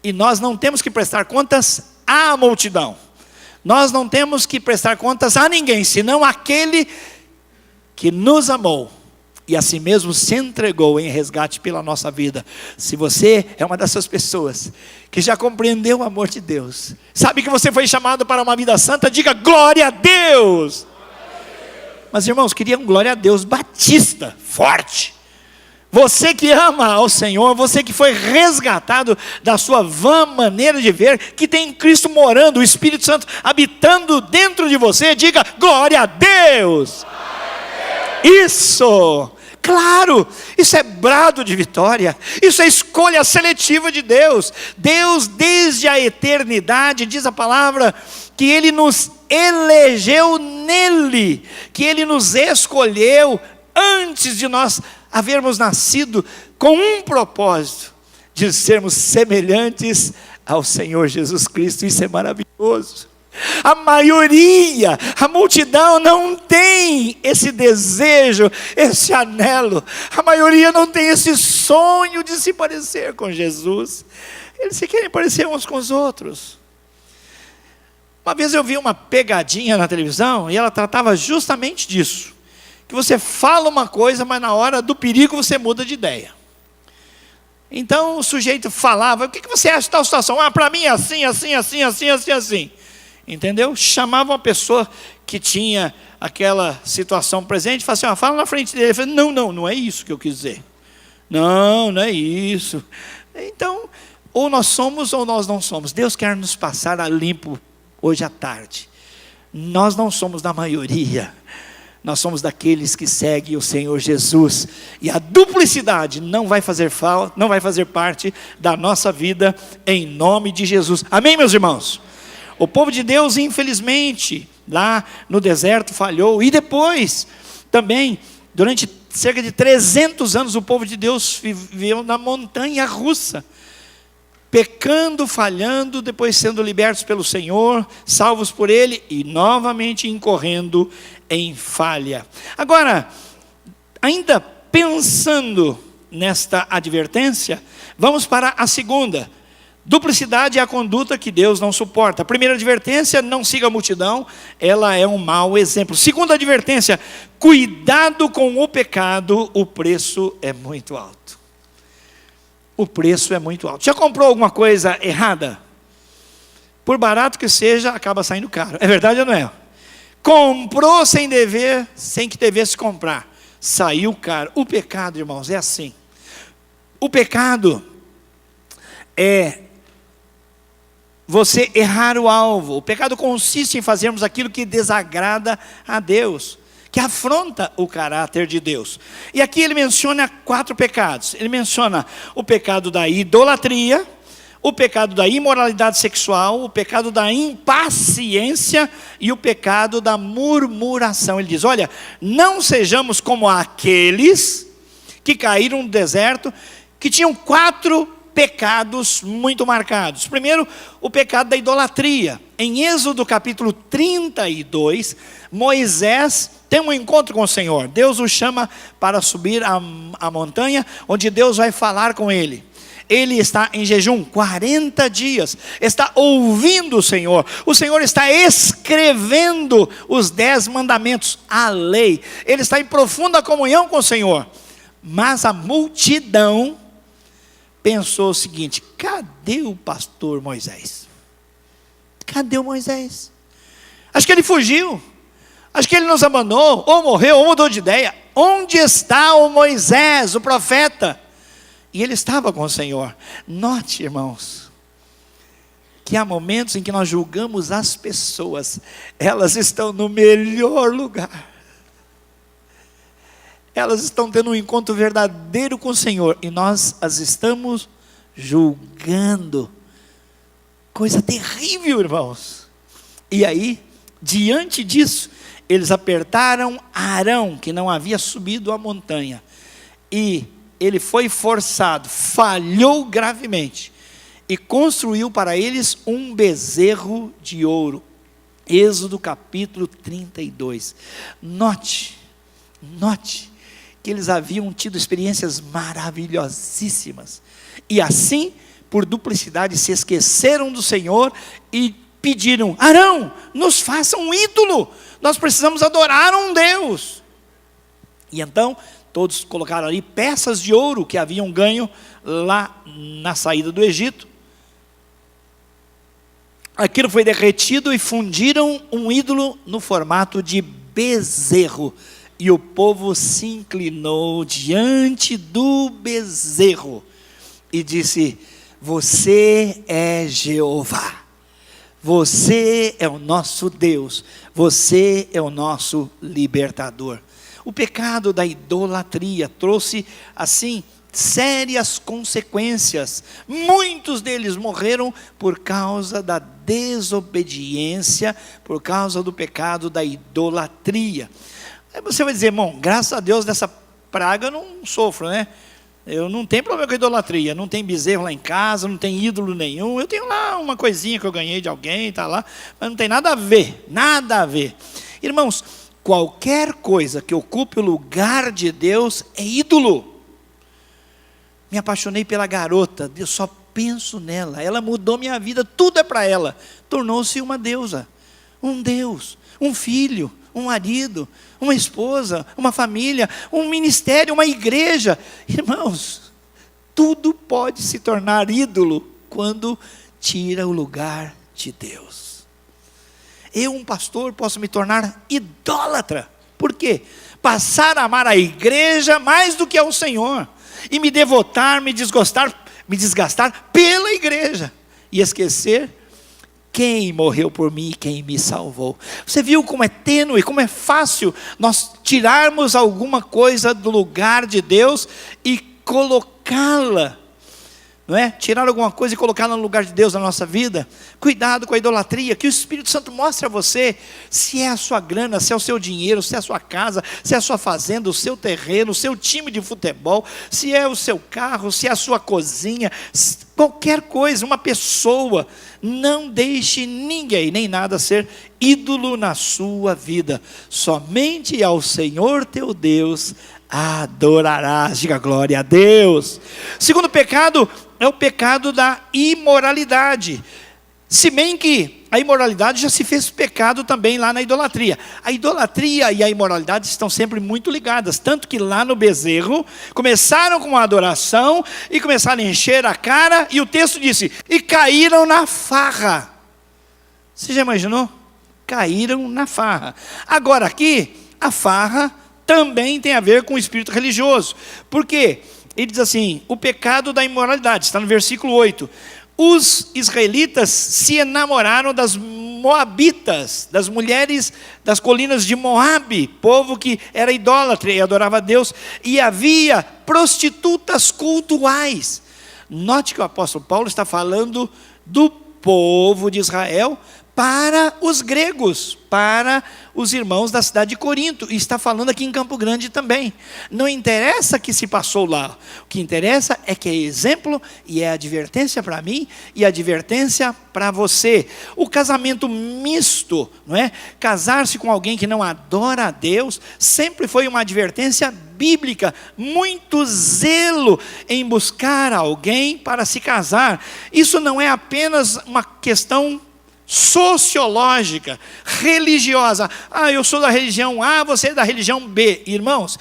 E nós não temos que prestar contas à multidão. Nós não temos que prestar contas a ninguém, senão aquele que nos amou e a si mesmo se entregou em resgate pela nossa vida. Se você é uma dessas pessoas que já compreendeu o amor de Deus, sabe que você foi chamado para uma vida santa, diga glória a Deus. Mas irmãos, queria um glória a Deus batista, forte. Você que ama ao Senhor, você que foi resgatado da sua vã maneira de ver, que tem Cristo morando, o Espírito Santo habitando dentro de você, diga glória a Deus. Isso, claro, isso é brado de vitória, isso é escolha seletiva de Deus. Deus desde a eternidade, diz a palavra, que Ele nos elegeu nele, que Ele nos escolheu antes de nós havermos nascido, com um propósito, de sermos semelhantes ao Senhor Jesus Cristo. Isso é maravilhoso. A maioria, a multidão não tem esse desejo, esse anelo. A maioria não tem esse sonho de se parecer com Jesus. Eles se querem parecer uns com os outros. Uma vez eu vi uma pegadinha na televisão e ela tratava justamente disso. Que você fala uma coisa, mas na hora do perigo você muda de ideia. Então o sujeito falava: o que você acha de tal situação? Para mim é assim, assim, assim, assim, assim, assim. Entendeu? Chamava uma pessoa que tinha aquela situação presente e falava assim: fala na frente dele. Ele falou: não é isso que eu quis dizer. Não é isso. Então, ou nós somos ou nós não somos. Deus quer nos passar a limpo hoje à tarde. Nós não somos da maioria. Nós somos daqueles que seguem o Senhor Jesus. E a duplicidade não vai fazer falta, não vai fazer parte da nossa vida, em nome de Jesus. Amém, meus irmãos? O povo de Deus, infelizmente, lá no deserto falhou. E depois, também, durante cerca de 300 anos, o povo de Deus viveu na montanha russa. Pecando, falhando, depois sendo libertos pelo Senhor, salvos por Ele e novamente incorrendo em falha. Agora, ainda pensando nesta advertência, vamos para a segunda. Duplicidade é a conduta que Deus não suporta. A primeira advertência: não siga a multidão, ela é um mau exemplo. Segunda advertência: cuidado com o pecado, o preço é muito alto. O preço é muito alto. Já comprou alguma coisa errada? Por barato que seja, acaba saindo caro. É verdade ou não é? Comprou sem dever, sem que devesse comprar. Saiu caro. O pecado, irmãos, é assim. O pecado é você errar o alvo. O pecado consiste em fazermos aquilo que desagrada a Deus, que afronta o caráter de Deus. E aqui ele menciona 4 pecados. Ele menciona o pecado da idolatria, o pecado da imoralidade sexual, o pecado da impaciência e o pecado da murmuração. Ele diz: olha, não sejamos como aqueles que caíram no deserto, que tinham 4 pecados muito marcados. Primeiro, o pecado da idolatria. Em Êxodo capítulo 32, Moisés tem um encontro com o Senhor. Deus o chama para subir a montanha, onde Deus vai falar com ele. Ele está em jejum 40 dias, está ouvindo o Senhor está escrevendo os 10 mandamentos, a lei. Ele está em profunda comunhão com o Senhor. Mas a multidão pensou o seguinte: cadê o pastor Moisés? Cadê o Moisés? Acho que ele fugiu. Acho que ele nos abandonou, ou morreu, ou mudou de ideia. Onde está o Moisés, o profeta? E ele estava com o Senhor. Note, irmãos, que há momentos em que nós julgamos as pessoas. Elas estão no melhor lugar. Elas estão tendo um encontro verdadeiro com o Senhor, e nós as estamos julgando. Coisa terrível, irmãos. E aí, diante disso, eles apertaram Arão, que não havia subido a montanha, e ele foi forçado, falhou gravemente, e construiu para eles um bezerro de ouro. Êxodo capítulo 32. Note que eles haviam tido experiências maravilhosíssimas, e assim, por duplicidade, se esqueceram do Senhor e pediram: Arão, nos faça um ídolo, nós precisamos adorar um Deus. E então todos colocaram ali peças de ouro que haviam ganho lá na saída do Egito. Aquilo foi derretido e fundiram um ídolo no formato de bezerro, e o povo se inclinou diante do bezerro e disse: você é Jeová, você é o nosso Deus, você é o nosso libertador. O pecado da idolatria trouxe, assim, sérias consequências. Muitos deles morreram por causa da desobediência, por causa do pecado da idolatria. Aí você vai dizer: irmão, graças a Deus dessa praga eu não sofro, né? Eu não tenho problema com idolatria, não tem bezerro lá em casa, não tem ídolo nenhum. Eu tenho lá uma coisinha que eu ganhei de alguém, tá lá, mas não tem nada a ver, nada a ver. Irmãos, qualquer coisa que ocupe o lugar de Deus é ídolo. Me apaixonei pela garota, eu só penso nela, ela mudou minha vida, tudo é para ela. Tornou-se uma deusa, um Deus, um filho, um marido, uma esposa, uma família, um ministério, uma igreja. Irmãos, tudo pode se tornar ídolo quando tira o lugar de Deus. Eu, um pastor, posso me tornar idólatra. Por quê? Passar a amar a igreja mais do que ao Senhor, e me devotar, me desgastar pela igreja, e esquecer quem morreu por mim, quem me salvou. Você viu como é tênue, como é fácil nós tirarmos alguma coisa do lugar de Deus e colocá-la, não é? Tirar alguma coisa e colocá-la no lugar de Deus na nossa vida. Cuidado com a idolatria, que o Espírito Santo mostre a você se é a sua grana, se é o seu dinheiro, se é a sua casa, se é a sua fazenda, o seu terreno, o seu time de futebol, se é o seu carro, se é a sua cozinha, qualquer coisa, uma pessoa. Não deixe ninguém, nem nada ser ídolo na sua vida. Somente ao Senhor teu Deus adorarás. Diga glória a Deus. Segundo pecado é o pecado da imoralidade. Se bem que a imoralidade já se fez pecado também lá na idolatria. A idolatria e a imoralidade estão sempre muito ligadas. Tanto que lá no bezerro, começaram com a adoração e começaram a encher a cara. E o texto disse: e caíram na farra. Você já imaginou? Caíram na farra. Agora aqui, a farra também tem a ver com o espírito religioso. Por quê? Ele diz assim: o pecado da imoralidade, está no versículo 8. Os israelitas se enamoraram das moabitas, das mulheres das colinas de Moabe, povo que era idólatra e adorava a Deus, e havia prostitutas cultuais. Note que o apóstolo Paulo está falando do povo de Israel para os gregos, para os irmãos da cidade de Corinto, e está falando aqui em Campo Grande também. Não interessa que se passou lá, o que interessa é que é exemplo e é advertência para mim e advertência para você. O casamento misto, não é? Casar-se com alguém que não adora a Deus, sempre foi uma advertência bíblica, muito zelo em buscar alguém para se casar. Isso não é apenas uma questão sociológica, religiosa. Eu sou da religião A, você é da religião B. Irmãos,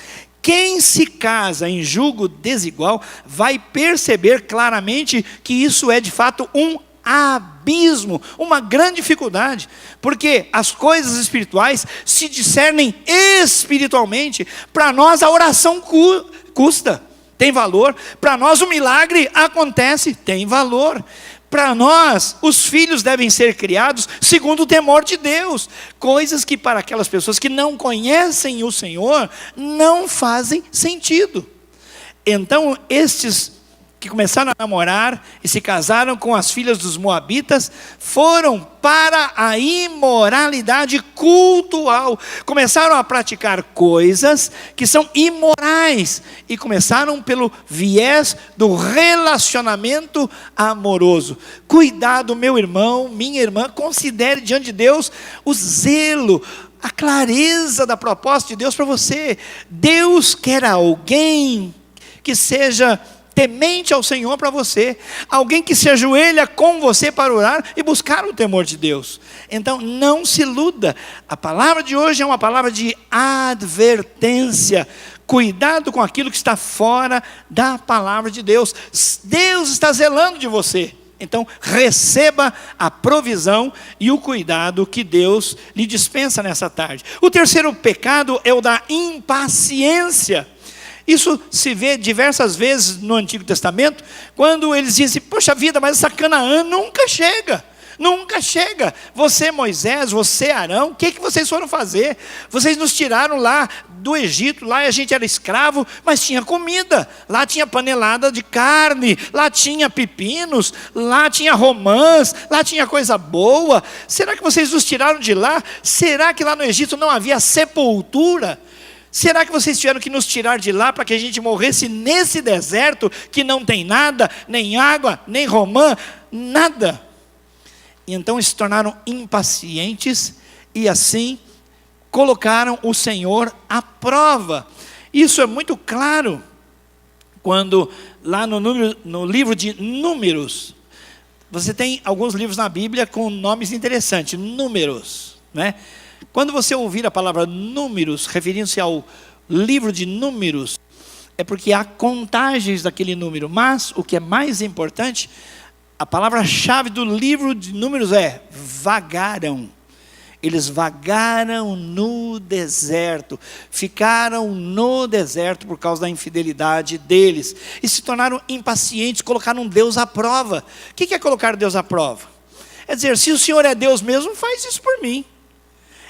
quem se casa em julgo desigual vai perceber claramente que isso é de fato um abismo, uma grande dificuldade, porque as coisas espirituais se discernem espiritualmente. Para nós a oração custa, tem valor. Para nós o milagre acontece, tem valor. Para nós, os filhos devem ser criados segundo o temor de Deus. Coisas que para aquelas pessoas que não conhecem o Senhor, não fazem sentido. Então, estes que começaram a namorar e se casaram com as filhas dos moabitas, foram para a imoralidade cultural. Começaram a praticar coisas que são imorais. E começaram pelo viés do relacionamento amoroso. Cuidado, meu irmão, minha irmã, considere diante de Deus o zelo, a clareza da proposta de Deus para você. Deus quer alguém que seja temente ao Senhor para você, alguém que se ajoelha com você para orar e buscar o temor de Deus. Então não se iluda, a palavra de hoje é uma palavra de advertência. Cuidado com aquilo que está fora da palavra de Deus. Deus está zelando de você. Então receba a provisão e o cuidado que Deus lhe dispensa nessa tarde. O terceiro pecado é o da impaciência. Isso se vê diversas vezes no Antigo Testamento, quando eles dizem, poxa vida, mas essa Canaã nunca chega. Nunca chega. Você, Moisés, você, Arão, o que vocês foram fazer? Vocês nos tiraram lá do Egito, lá a gente era escravo, mas tinha comida. Lá tinha panelada de carne, lá tinha pepinos, lá tinha romãs, lá tinha coisa boa. Será que vocês nos tiraram de lá? Será que lá no Egito não havia sepultura? Será que vocês tiveram que nos tirar de lá para que a gente morresse nesse deserto que não tem nada, nem água, nem romã, nada? E então eles se tornaram impacientes e assim colocaram o Senhor à prova. Isso é muito claro quando lá no livro de Números, você tem alguns livros na Bíblia com nomes interessantes, Números, né? Quando você ouvir a palavra números, referindo-se ao livro de Números, é porque há contagens daquele número. Mas o que é mais importante, a palavra-chave do livro de Números é vagaram. Eles vagaram no deserto, ficaram no deserto por causa da infidelidade deles, e se tornaram impacientes, colocaram Deus à prova. O que é colocar Deus à prova? É dizer, se o Senhor é Deus mesmo, faz isso por mim.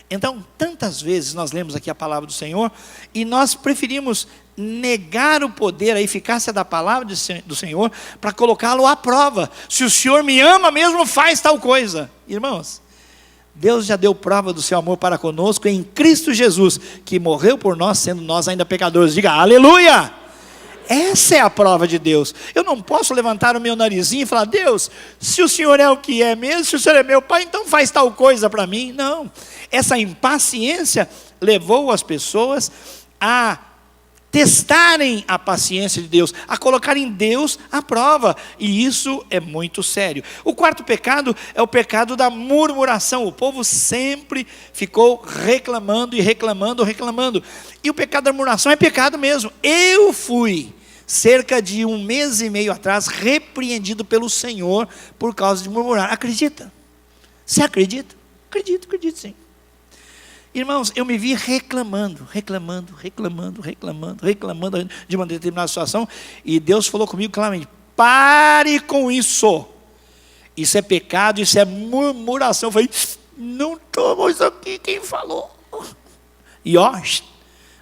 Então, tantas vezes nós lemos aqui a palavra do Senhor e nós preferimos negar o poder, a eficácia da palavra do Senhor para colocá-lo à prova. Se o Senhor me ama mesmo, faz tal coisa. Irmãos, Deus já deu prova do seu amor para conosco em Cristo Jesus, que morreu por nós, sendo nós ainda pecadores. Diga aleluia! Essa é a prova de Deus. Eu não posso levantar o meu narizinho e falar, Deus, se o Senhor é o que é mesmo, se o Senhor é meu Pai, então faz tal coisa para mim. Não, essa impaciência levou as pessoas a testarem a paciência de Deus, a colocarem Deus à prova, e isso é muito sério. O quarto pecado é o pecado da murmuração. O povo sempre ficou reclamando e reclamando, e o pecado da murmuração é pecado mesmo. Eu fui cerca de 1 mês e meio atrás repreendido pelo Senhor por causa de murmurar. Acredita? Você acredita? Acredito sim. Irmãos, eu me vi reclamando de uma determinada situação, e Deus falou comigo claramente, pare com isso. Isso é pecado, isso é murmuração. Eu falei, não estou isso aqui, quem falou? E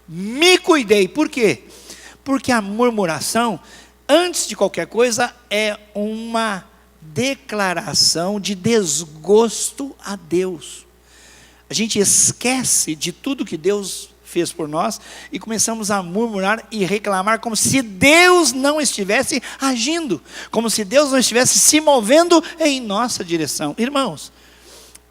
me cuidei. Por quê? Porque a murmuração, antes de qualquer coisa, é uma declaração de desgosto a Deus. A gente esquece de tudo que Deus fez por nós e começamos a murmurar e reclamar como se Deus não estivesse agindo, como se Deus não estivesse se movendo em nossa direção. Irmãos,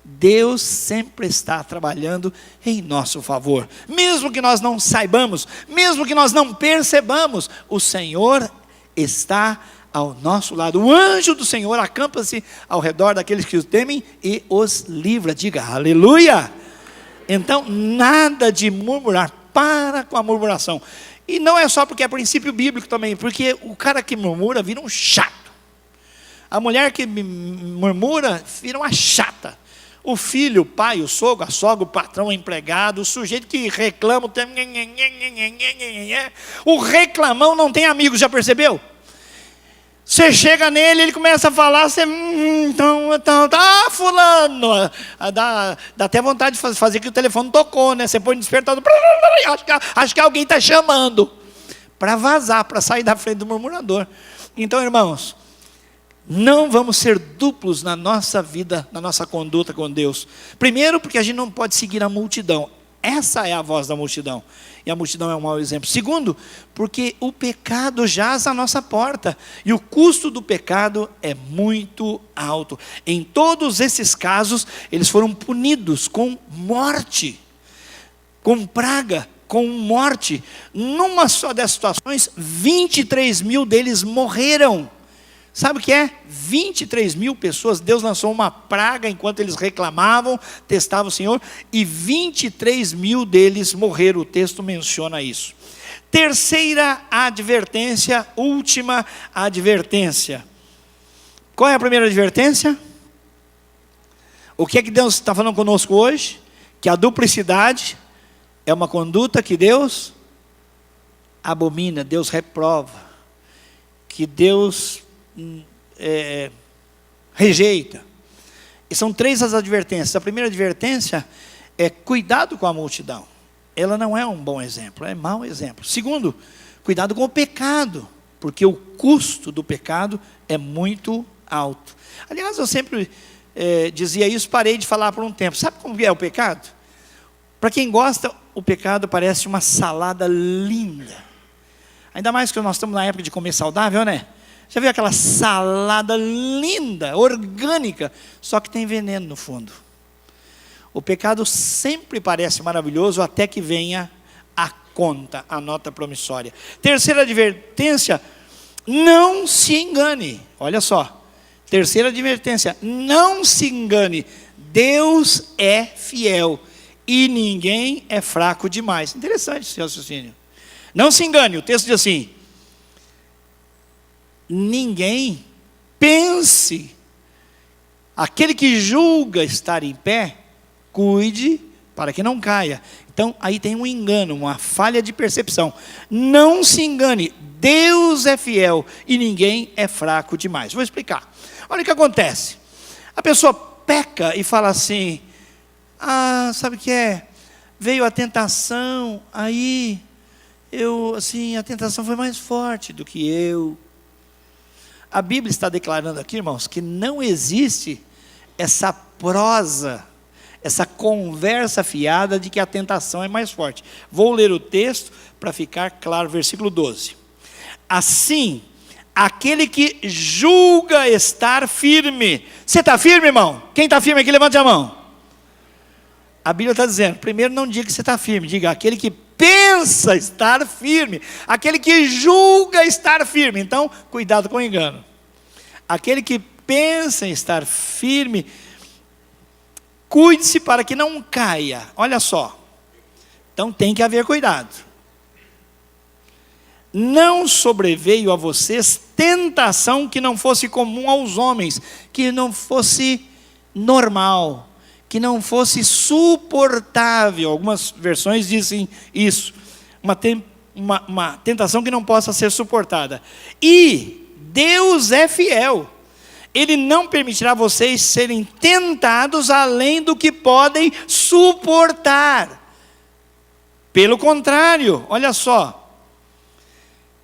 Deus sempre está trabalhando em nosso favor. Mesmo que nós não saibamos, mesmo que nós não percebamos, o Senhor está ao nosso lado. O anjo do Senhor acampa-se ao redor daqueles que o temem e os livra. Diga aleluia. Então nada de murmurar, para com a murmuração. E não é só porque é princípio bíblico também, porque o cara que murmura vira um chato. A mulher que murmura vira uma chata. O filho, o pai, o sogro, a sogra, o patrão, o empregado, o sujeito que reclama, o reclamão não tem amigos, já percebeu? Você chega nele, ele começa a falar, você, fulano, dá até vontade de fazer que o telefone tocou, né? Você põe no despertador, acho que alguém está chamando, para vazar, para sair da frente do murmurador. Então, irmãos, não vamos ser duplos na nossa vida, na nossa conduta com Deus. Primeiro, porque a gente não pode seguir a multidão. Essa é a voz da multidão. E a multidão é um mau exemplo. Segundo, porque o pecado jaz à nossa porta. E o custo do pecado é muito alto. Em todos esses casos, eles foram punidos com morte, com praga, com morte. Numa só dessas situações, 23 mil deles morreram. Sabe o que é? 23 mil pessoas, Deus lançou uma praga enquanto eles reclamavam, testavam o Senhor, e 23 mil deles morreram, o texto menciona isso. Terceira advertência, última advertência. Qual é a primeira advertência? O que é que Deus está falando conosco hoje? Que a duplicidade é uma conduta que Deus abomina, Deus reprova, que Deus rejeita. E são 3 as advertências. A primeira advertência é cuidado com a multidão. Ela não é um bom exemplo, é mau exemplo. Segundo, cuidado com o pecado, porque o custo do pecado é muito alto. Aliás, eu sempre dizia isso, parei de falar por um tempo. Sabe como é o pecado? Para quem gosta, o pecado parece uma salada linda. Ainda mais que nós estamos na época de comer saudável, né? Já viu aquela salada linda, orgânica, só que tem veneno no fundo. O pecado sempre parece maravilhoso até que venha a conta, a nota promissória. Terceira advertência, não se engane. Olha só, terceira advertência, não se engane. Deus é fiel e ninguém é fraco demais. Interessante esse raciocínio. Não se engane, o texto diz assim: ninguém pense, aquele que julga estar em pé, cuide para que não caia. Então aí tem um engano, uma falha de percepção. Não se engane, Deus é fiel e ninguém é fraco demais. Vou explicar. Olha o que acontece. A pessoa peca e fala assim: sabe o que é? Veio a tentação, aí a tentação foi mais forte do que eu. A Bíblia está declarando aqui, irmãos, que não existe essa prosa, essa conversa fiada de que a tentação é mais forte. Vou ler o texto para ficar claro, versículo 12. Assim, aquele que julga estar firme. Você está firme, irmão? Quem está firme aqui, levante a mão. A Bíblia está dizendo, primeiro não diga que você está firme, diga aquele que pensa estar firme, aquele que julga estar firme. Então, cuidado com o engano. Aquele que pensa em estar firme, cuide-se para que não caia. Olha só, então tem que haver cuidado. Não sobreveio a vocês tentação que não fosse comum aos homens, que não fosse normal, que não fosse suportável. Algumas versões dizem isso. Uma tentação que não possa ser suportada. E Deus é fiel. Ele não permitirá vocês serem tentados além do que podem suportar. Pelo contrário, olha só.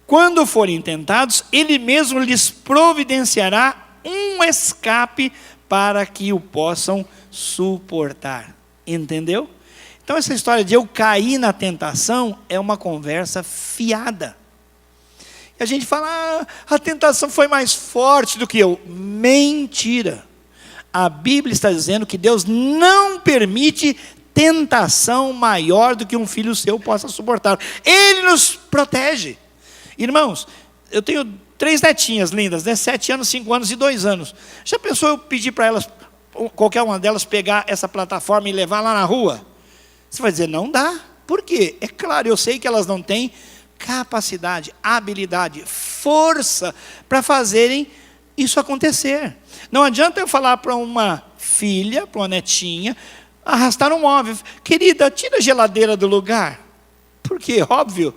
Quando forem tentados, Ele mesmo lhes providenciará um escape para que o possam suportar. Entendeu? Então essa história de eu cair na tentação é uma conversa fiada. E a gente fala, a tentação foi mais forte do que eu. Mentira. A Bíblia está dizendo que Deus não permite tentação maior do que um filho seu possa suportar. Ele nos protege. Irmãos, eu tenho 3 netinhas lindas, né? 7 anos, 5 anos e 2 anos. Já pensou eu pedir para elas, qualquer uma delas, pegar essa plataforma e levar lá na rua? Você vai dizer, não dá. Por quê? É claro, eu sei que elas não têm capacidade, habilidade, força para fazerem isso acontecer. Não adianta eu falar para uma filha, para uma netinha, arrastar um móvel. Querida, tira a geladeira do lugar. Porque, óbvio,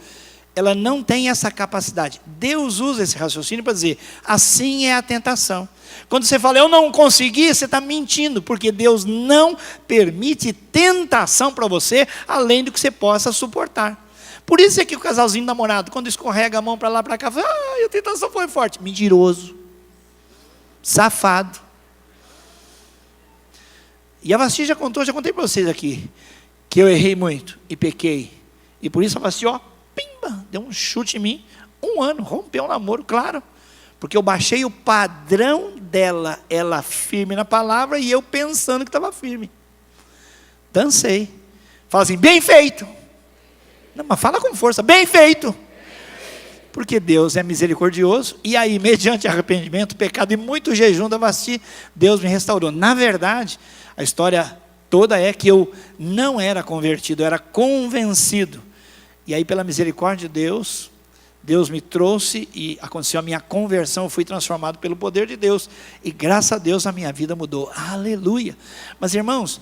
ela não tem essa capacidade. Deus usa esse raciocínio para dizer, assim é a tentação. Quando você fala, eu não consegui, você está mentindo, porque Deus não permite tentação para você, além do que você possa suportar. Por isso é que o casalzinho namorado, quando escorrega a mão para lá, para cá, fala, a tentação foi forte. Mentiroso. Safado. E a Vasti já contei para vocês aqui, que eu errei muito e pequei. E por isso a Vasti, pimba, deu um chute em mim. 1 ano, rompeu o namoro, claro. Porque eu baixei o padrão dela, ela firme na palavra e eu pensando que estava firme. Dancei. Fala assim, bem feito. Não, mas fala com força, bem feito. Porque Deus é misericordioso. E aí, mediante arrependimento, pecado e muito jejum da Vasti, Deus me restaurou. Na verdade, a história toda é que eu não era convertido, eu era convencido. E aí, pela misericórdia de Deus, Deus me trouxe e aconteceu a minha conversão, eu fui transformado pelo poder de Deus. E graças a Deus a minha vida mudou. Aleluia. Mas irmãos,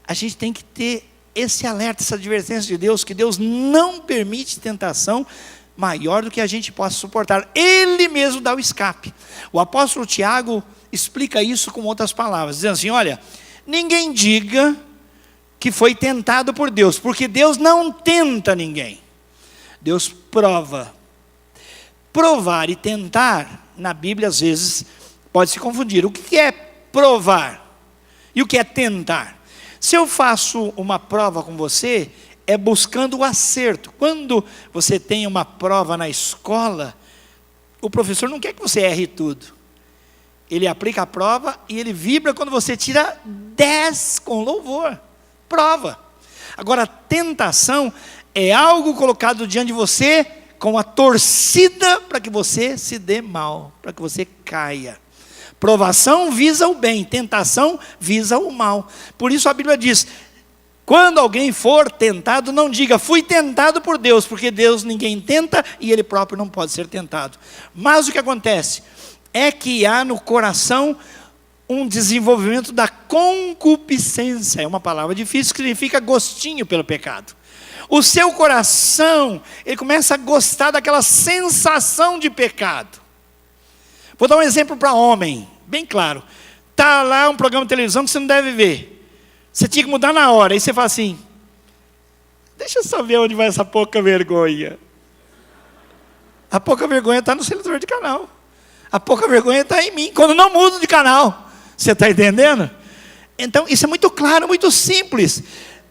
a gente tem que ter esse alerta, essa advertência de Deus, que Deus não permite tentação maior do que a gente possa suportar. Ele mesmo dá o escape. O apóstolo Tiago explica isso com outras palavras, dizendo assim, olha, ninguém diga que foi tentado por Deus, porque Deus não tenta ninguém. Deus prova. Provar e tentar, na Bíblia às vezes pode se confundir. O que é provar? E o que é tentar? Se eu faço uma prova com você, é buscando o acerto. Quando você tem uma prova na escola, o professor não quer que você erre tudo. Ele aplica a prova e ele vibra quando você tira 10 com louvor. Prova. Agora, tentação é algo colocado diante de você com a torcida para que você se dê mal, para que você caia. Provação visa o bem, tentação visa o mal. Por isso a Bíblia diz, quando alguém for tentado, não diga, fui tentado por Deus, porque Deus ninguém tenta e Ele próprio não pode ser tentado. Mas o que acontece é que há no coração um desenvolvimento da concupiscência. É uma palavra difícil que significa gostinho pelo pecado. O seu coração, ele começa a gostar daquela sensação de pecado. Vou dar um exemplo para homem, bem claro. Está lá um programa de televisão que você não deve ver. Você tinha que mudar na hora. Aí você fala assim, deixa eu só ver onde vai essa pouca vergonha. A pouca vergonha está no seletor de canal. A pouca vergonha está em mim, quando não mudo de canal. Você está entendendo? Então, isso é muito claro, muito simples.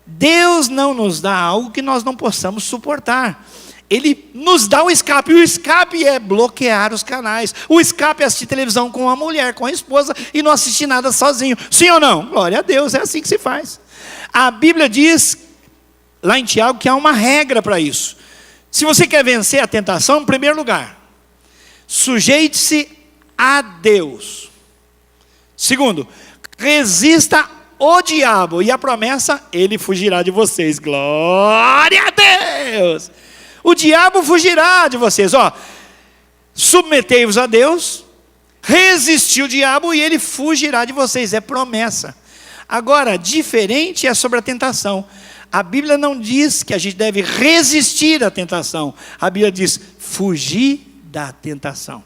Deus não nos dá algo que nós não possamos suportar. Ele nos dá o escape. O escape é bloquear os canais. O escape é assistir televisão com a mulher, com a esposa, e não assistir nada sozinho. Sim ou não? Glória a Deus, é assim que se faz. A Bíblia diz, lá em Tiago, que há uma regra para isso. Se você quer vencer a tentação, em primeiro lugar, sujeite-se a Deus. Segundo, resista o diabo, e a promessa, ele fugirá de vocês. Glória a Deus! O diabo fugirá de vocês. Submetei-vos a Deus, resistiu o diabo e ele fugirá de vocês. É promessa. Agora, diferente é sobre a tentação. A Bíblia não diz que a gente deve resistir à tentação. A Bíblia diz, fugir da tentação.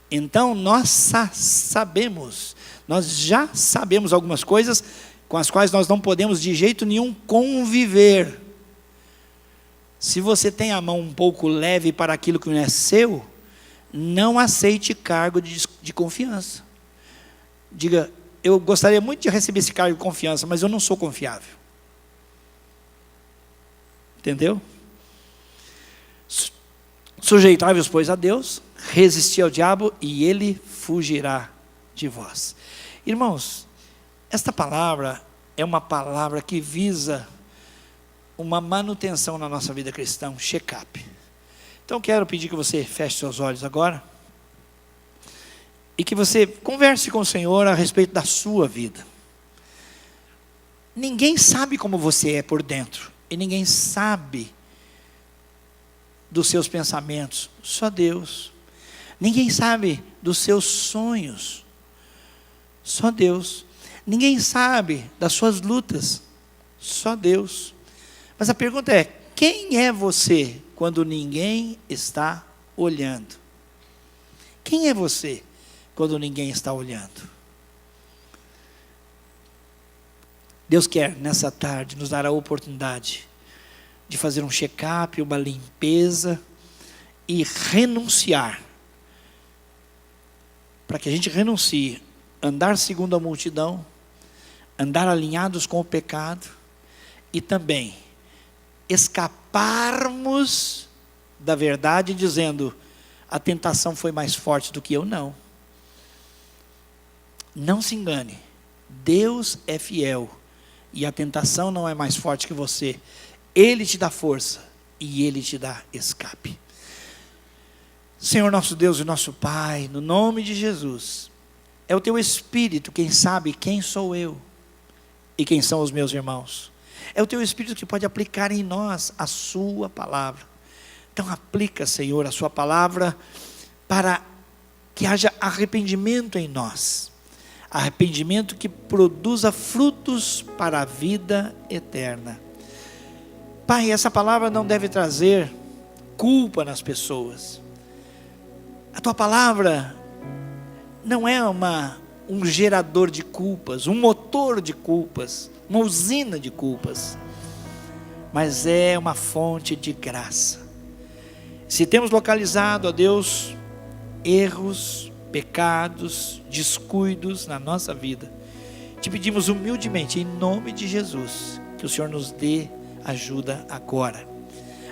Então, nós já sabemos algumas coisas com as quais nós não podemos de jeito nenhum conviver. Se você tem a mão um pouco leve para aquilo que não é seu, não aceite cargo de confiança. Diga, eu gostaria muito de receber esse cargo de confiança, mas eu não sou confiável. Entendeu? Sujeitai-vos, pois, a Deus, resistir ao diabo e ele fugirá de vós. Irmãos, esta palavra é uma palavra que visa uma manutenção na nossa vida cristã, um check-up. Então quero pedir que você feche seus olhos agora e que você converse com o Senhor a respeito da sua vida. Ninguém sabe como você é por dentro e ninguém sabe dos seus pensamentos? Só Deus. Ninguém sabe dos seus sonhos? Só Deus. Ninguém sabe das suas lutas? Só Deus. Mas a pergunta é: quem é você quando ninguém está olhando? Quem é você quando ninguém está olhando? Deus quer nessa tarde nos dar a oportunidade de fazer um check-up, uma limpeza e renunciar. Para que a gente renuncie, andar segundo a multidão, andar alinhados com o pecado e também escaparmos da verdade dizendo: a tentação foi mais forte do que eu. Não se engane, Deus é fiel e a tentação não é mais forte que você. Ele te dá força e Ele te dá escape. Senhor nosso Deus e nosso Pai, no nome de Jesus, é o Teu Espírito quem sabe quem sou eu e quem são os meus irmãos. É o Teu Espírito que pode aplicar em nós a Sua palavra. Então aplica, Senhor, a Sua palavra para que haja arrependimento em nós. Arrependimento que produza frutos para a vida eterna. Pai, essa palavra não deve trazer culpa nas pessoas. A Tua palavra não é um gerador de culpas, um motor de culpas, uma usina de culpas, mas é uma fonte de graça. Se temos localizado, ó Deus, erros, pecados, descuidos na nossa vida, te pedimos humildemente, em nome de Jesus, que o Senhor nos dê ajuda agora.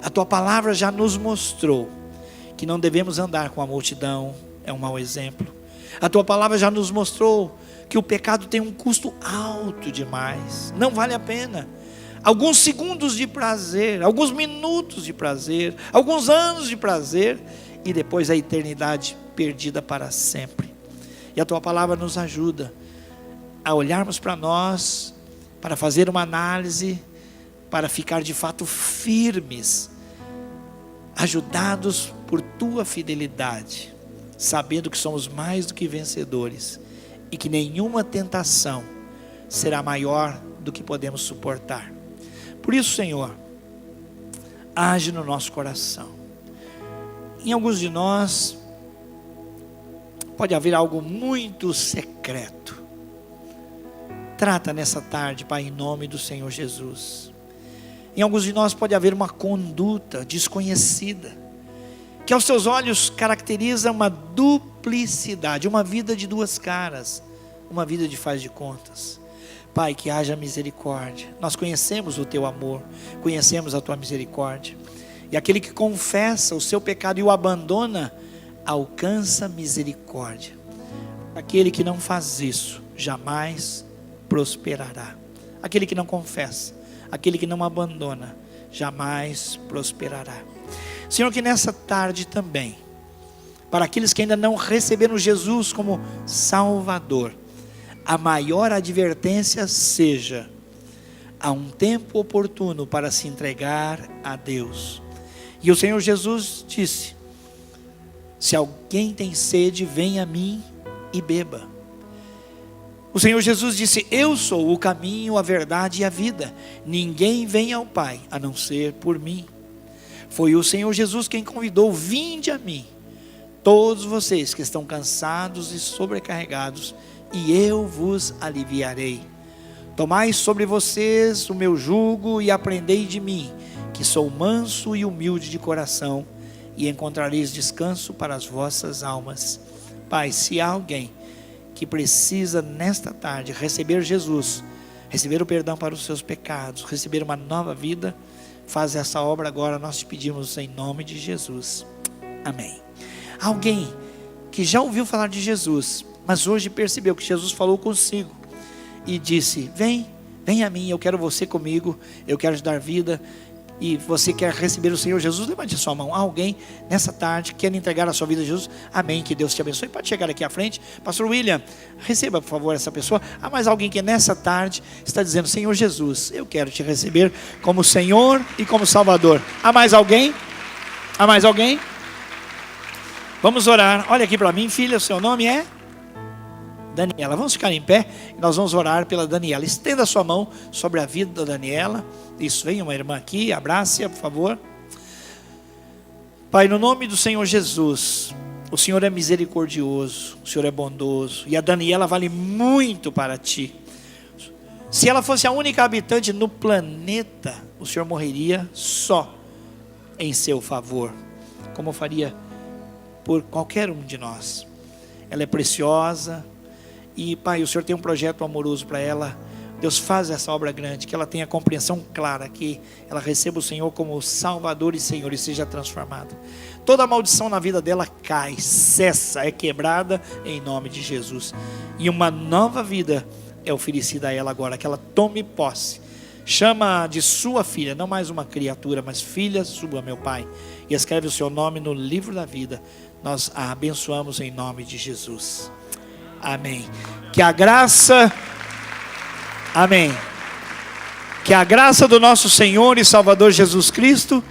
A Tua palavra já nos mostrou que não devemos andar com a multidão, é um mau exemplo. A Tua palavra já nos mostrou que o pecado tem um custo alto demais, não vale a pena. Alguns segundos de prazer, alguns minutos de prazer, alguns anos de prazer, e depois a eternidade perdida para sempre. E a Tua palavra nos ajuda a olharmos para nós, para fazer uma análise, para ficar de fato firmes, ajudados por Tua fidelidade, sabendo que somos mais do que vencedores e que nenhuma tentação será maior do que podemos suportar. Por isso, Senhor, age no nosso coração. Em alguns de nós pode haver algo muito secreto. Trata nessa tarde, Pai, em nome do Senhor Jesus. Em alguns de nós pode haver uma conduta desconhecida, que aos Teus olhos caracteriza uma duplicidade, uma vida de duas caras, uma vida de faz de contas. Pai, que haja misericórdia. Nós conhecemos o Teu amor, conhecemos a Tua misericórdia. E aquele que confessa o seu pecado e o abandona, alcança misericórdia. Aquele que não faz isso, jamais prosperará. Aquele que não confessa, aquele que não abandona, jamais prosperará. Senhor, que nessa tarde também, para aqueles que ainda não receberam Jesus como Salvador, a maior advertência seja: há um tempo oportuno para se entregar a Deus. E o Senhor Jesus disse: se alguém tem sede, venha a mim e beba. O Senhor Jesus disse: eu sou o caminho, a verdade e a vida. Ninguém vem ao Pai a não ser por mim. Foi o Senhor Jesus quem convidou: vinde a mim, todos vocês que estão cansados e sobrecarregados, e eu vos aliviarei. Tomai sobre vocês o meu jugo e aprendei de mim, que sou manso e humilde de coração, e encontrareis descanso para as vossas almas. Pai, se há alguém que precisa nesta tarde receber Jesus, receber o perdão para os seus pecados, receber uma nova vida, faz essa obra agora, nós te pedimos em nome de Jesus. Amém. Alguém que já ouviu falar de Jesus, mas hoje percebeu que Jesus falou consigo e disse: vem a mim, eu quero você comigo, eu quero te dar vida, e você quer receber o Senhor Jesus, levante a sua mão. Alguém nessa tarde quer entregar a sua vida a Jesus? Amém, que Deus te abençoe. Pode chegar aqui à frente. Pastor William, receba por favor essa pessoa. Há mais alguém que nessa tarde está dizendo: Senhor Jesus, eu quero te receber como Senhor e como Salvador. Há mais alguém? Há mais alguém? Vamos orar. Olha aqui para mim, filha, o seu nome é Daniela. Vamos ficar em pé e nós vamos orar pela Daniela. Estenda a sua mão sobre a vida da Daniela. Isso, vem uma irmã aqui, abrace-a, por favor. Pai, no nome do Senhor Jesus, o Senhor é misericordioso, o Senhor é bondoso, e a Daniela vale muito para Ti. Se ela fosse a única habitante no planeta, o Senhor morreria só em seu favor, como faria por qualquer um de nós. Ela é preciosa, e Pai, o Senhor tem um projeto amoroso para ela. Deus, faz essa obra grande, que ela tenha compreensão clara, que ela receba o Senhor como Salvador e Senhor e seja transformada. Toda maldição na vida dela cai, cessa, é quebrada em nome de Jesus. E uma nova vida é oferecida a ela agora, que ela tome posse. Chama de sua filha, não mais uma criatura, mas filha sua, meu Pai. E escreve o seu nome no livro da vida. Nós a abençoamos em nome de Jesus. Amém. Que a graça... Amém. Que a graça do nosso Senhor e Salvador Jesus Cristo,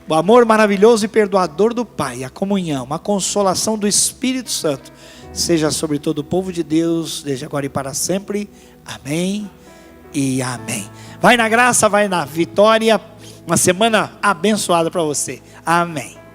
o amor maravilhoso e perdoador do Pai, a comunhão, a consolação do Espírito Santo, seja sobre todo o povo de Deus, desde agora e para sempre. Amém e amém. Vai na graça, vai na vitória. Uma semana abençoada para você. Amém.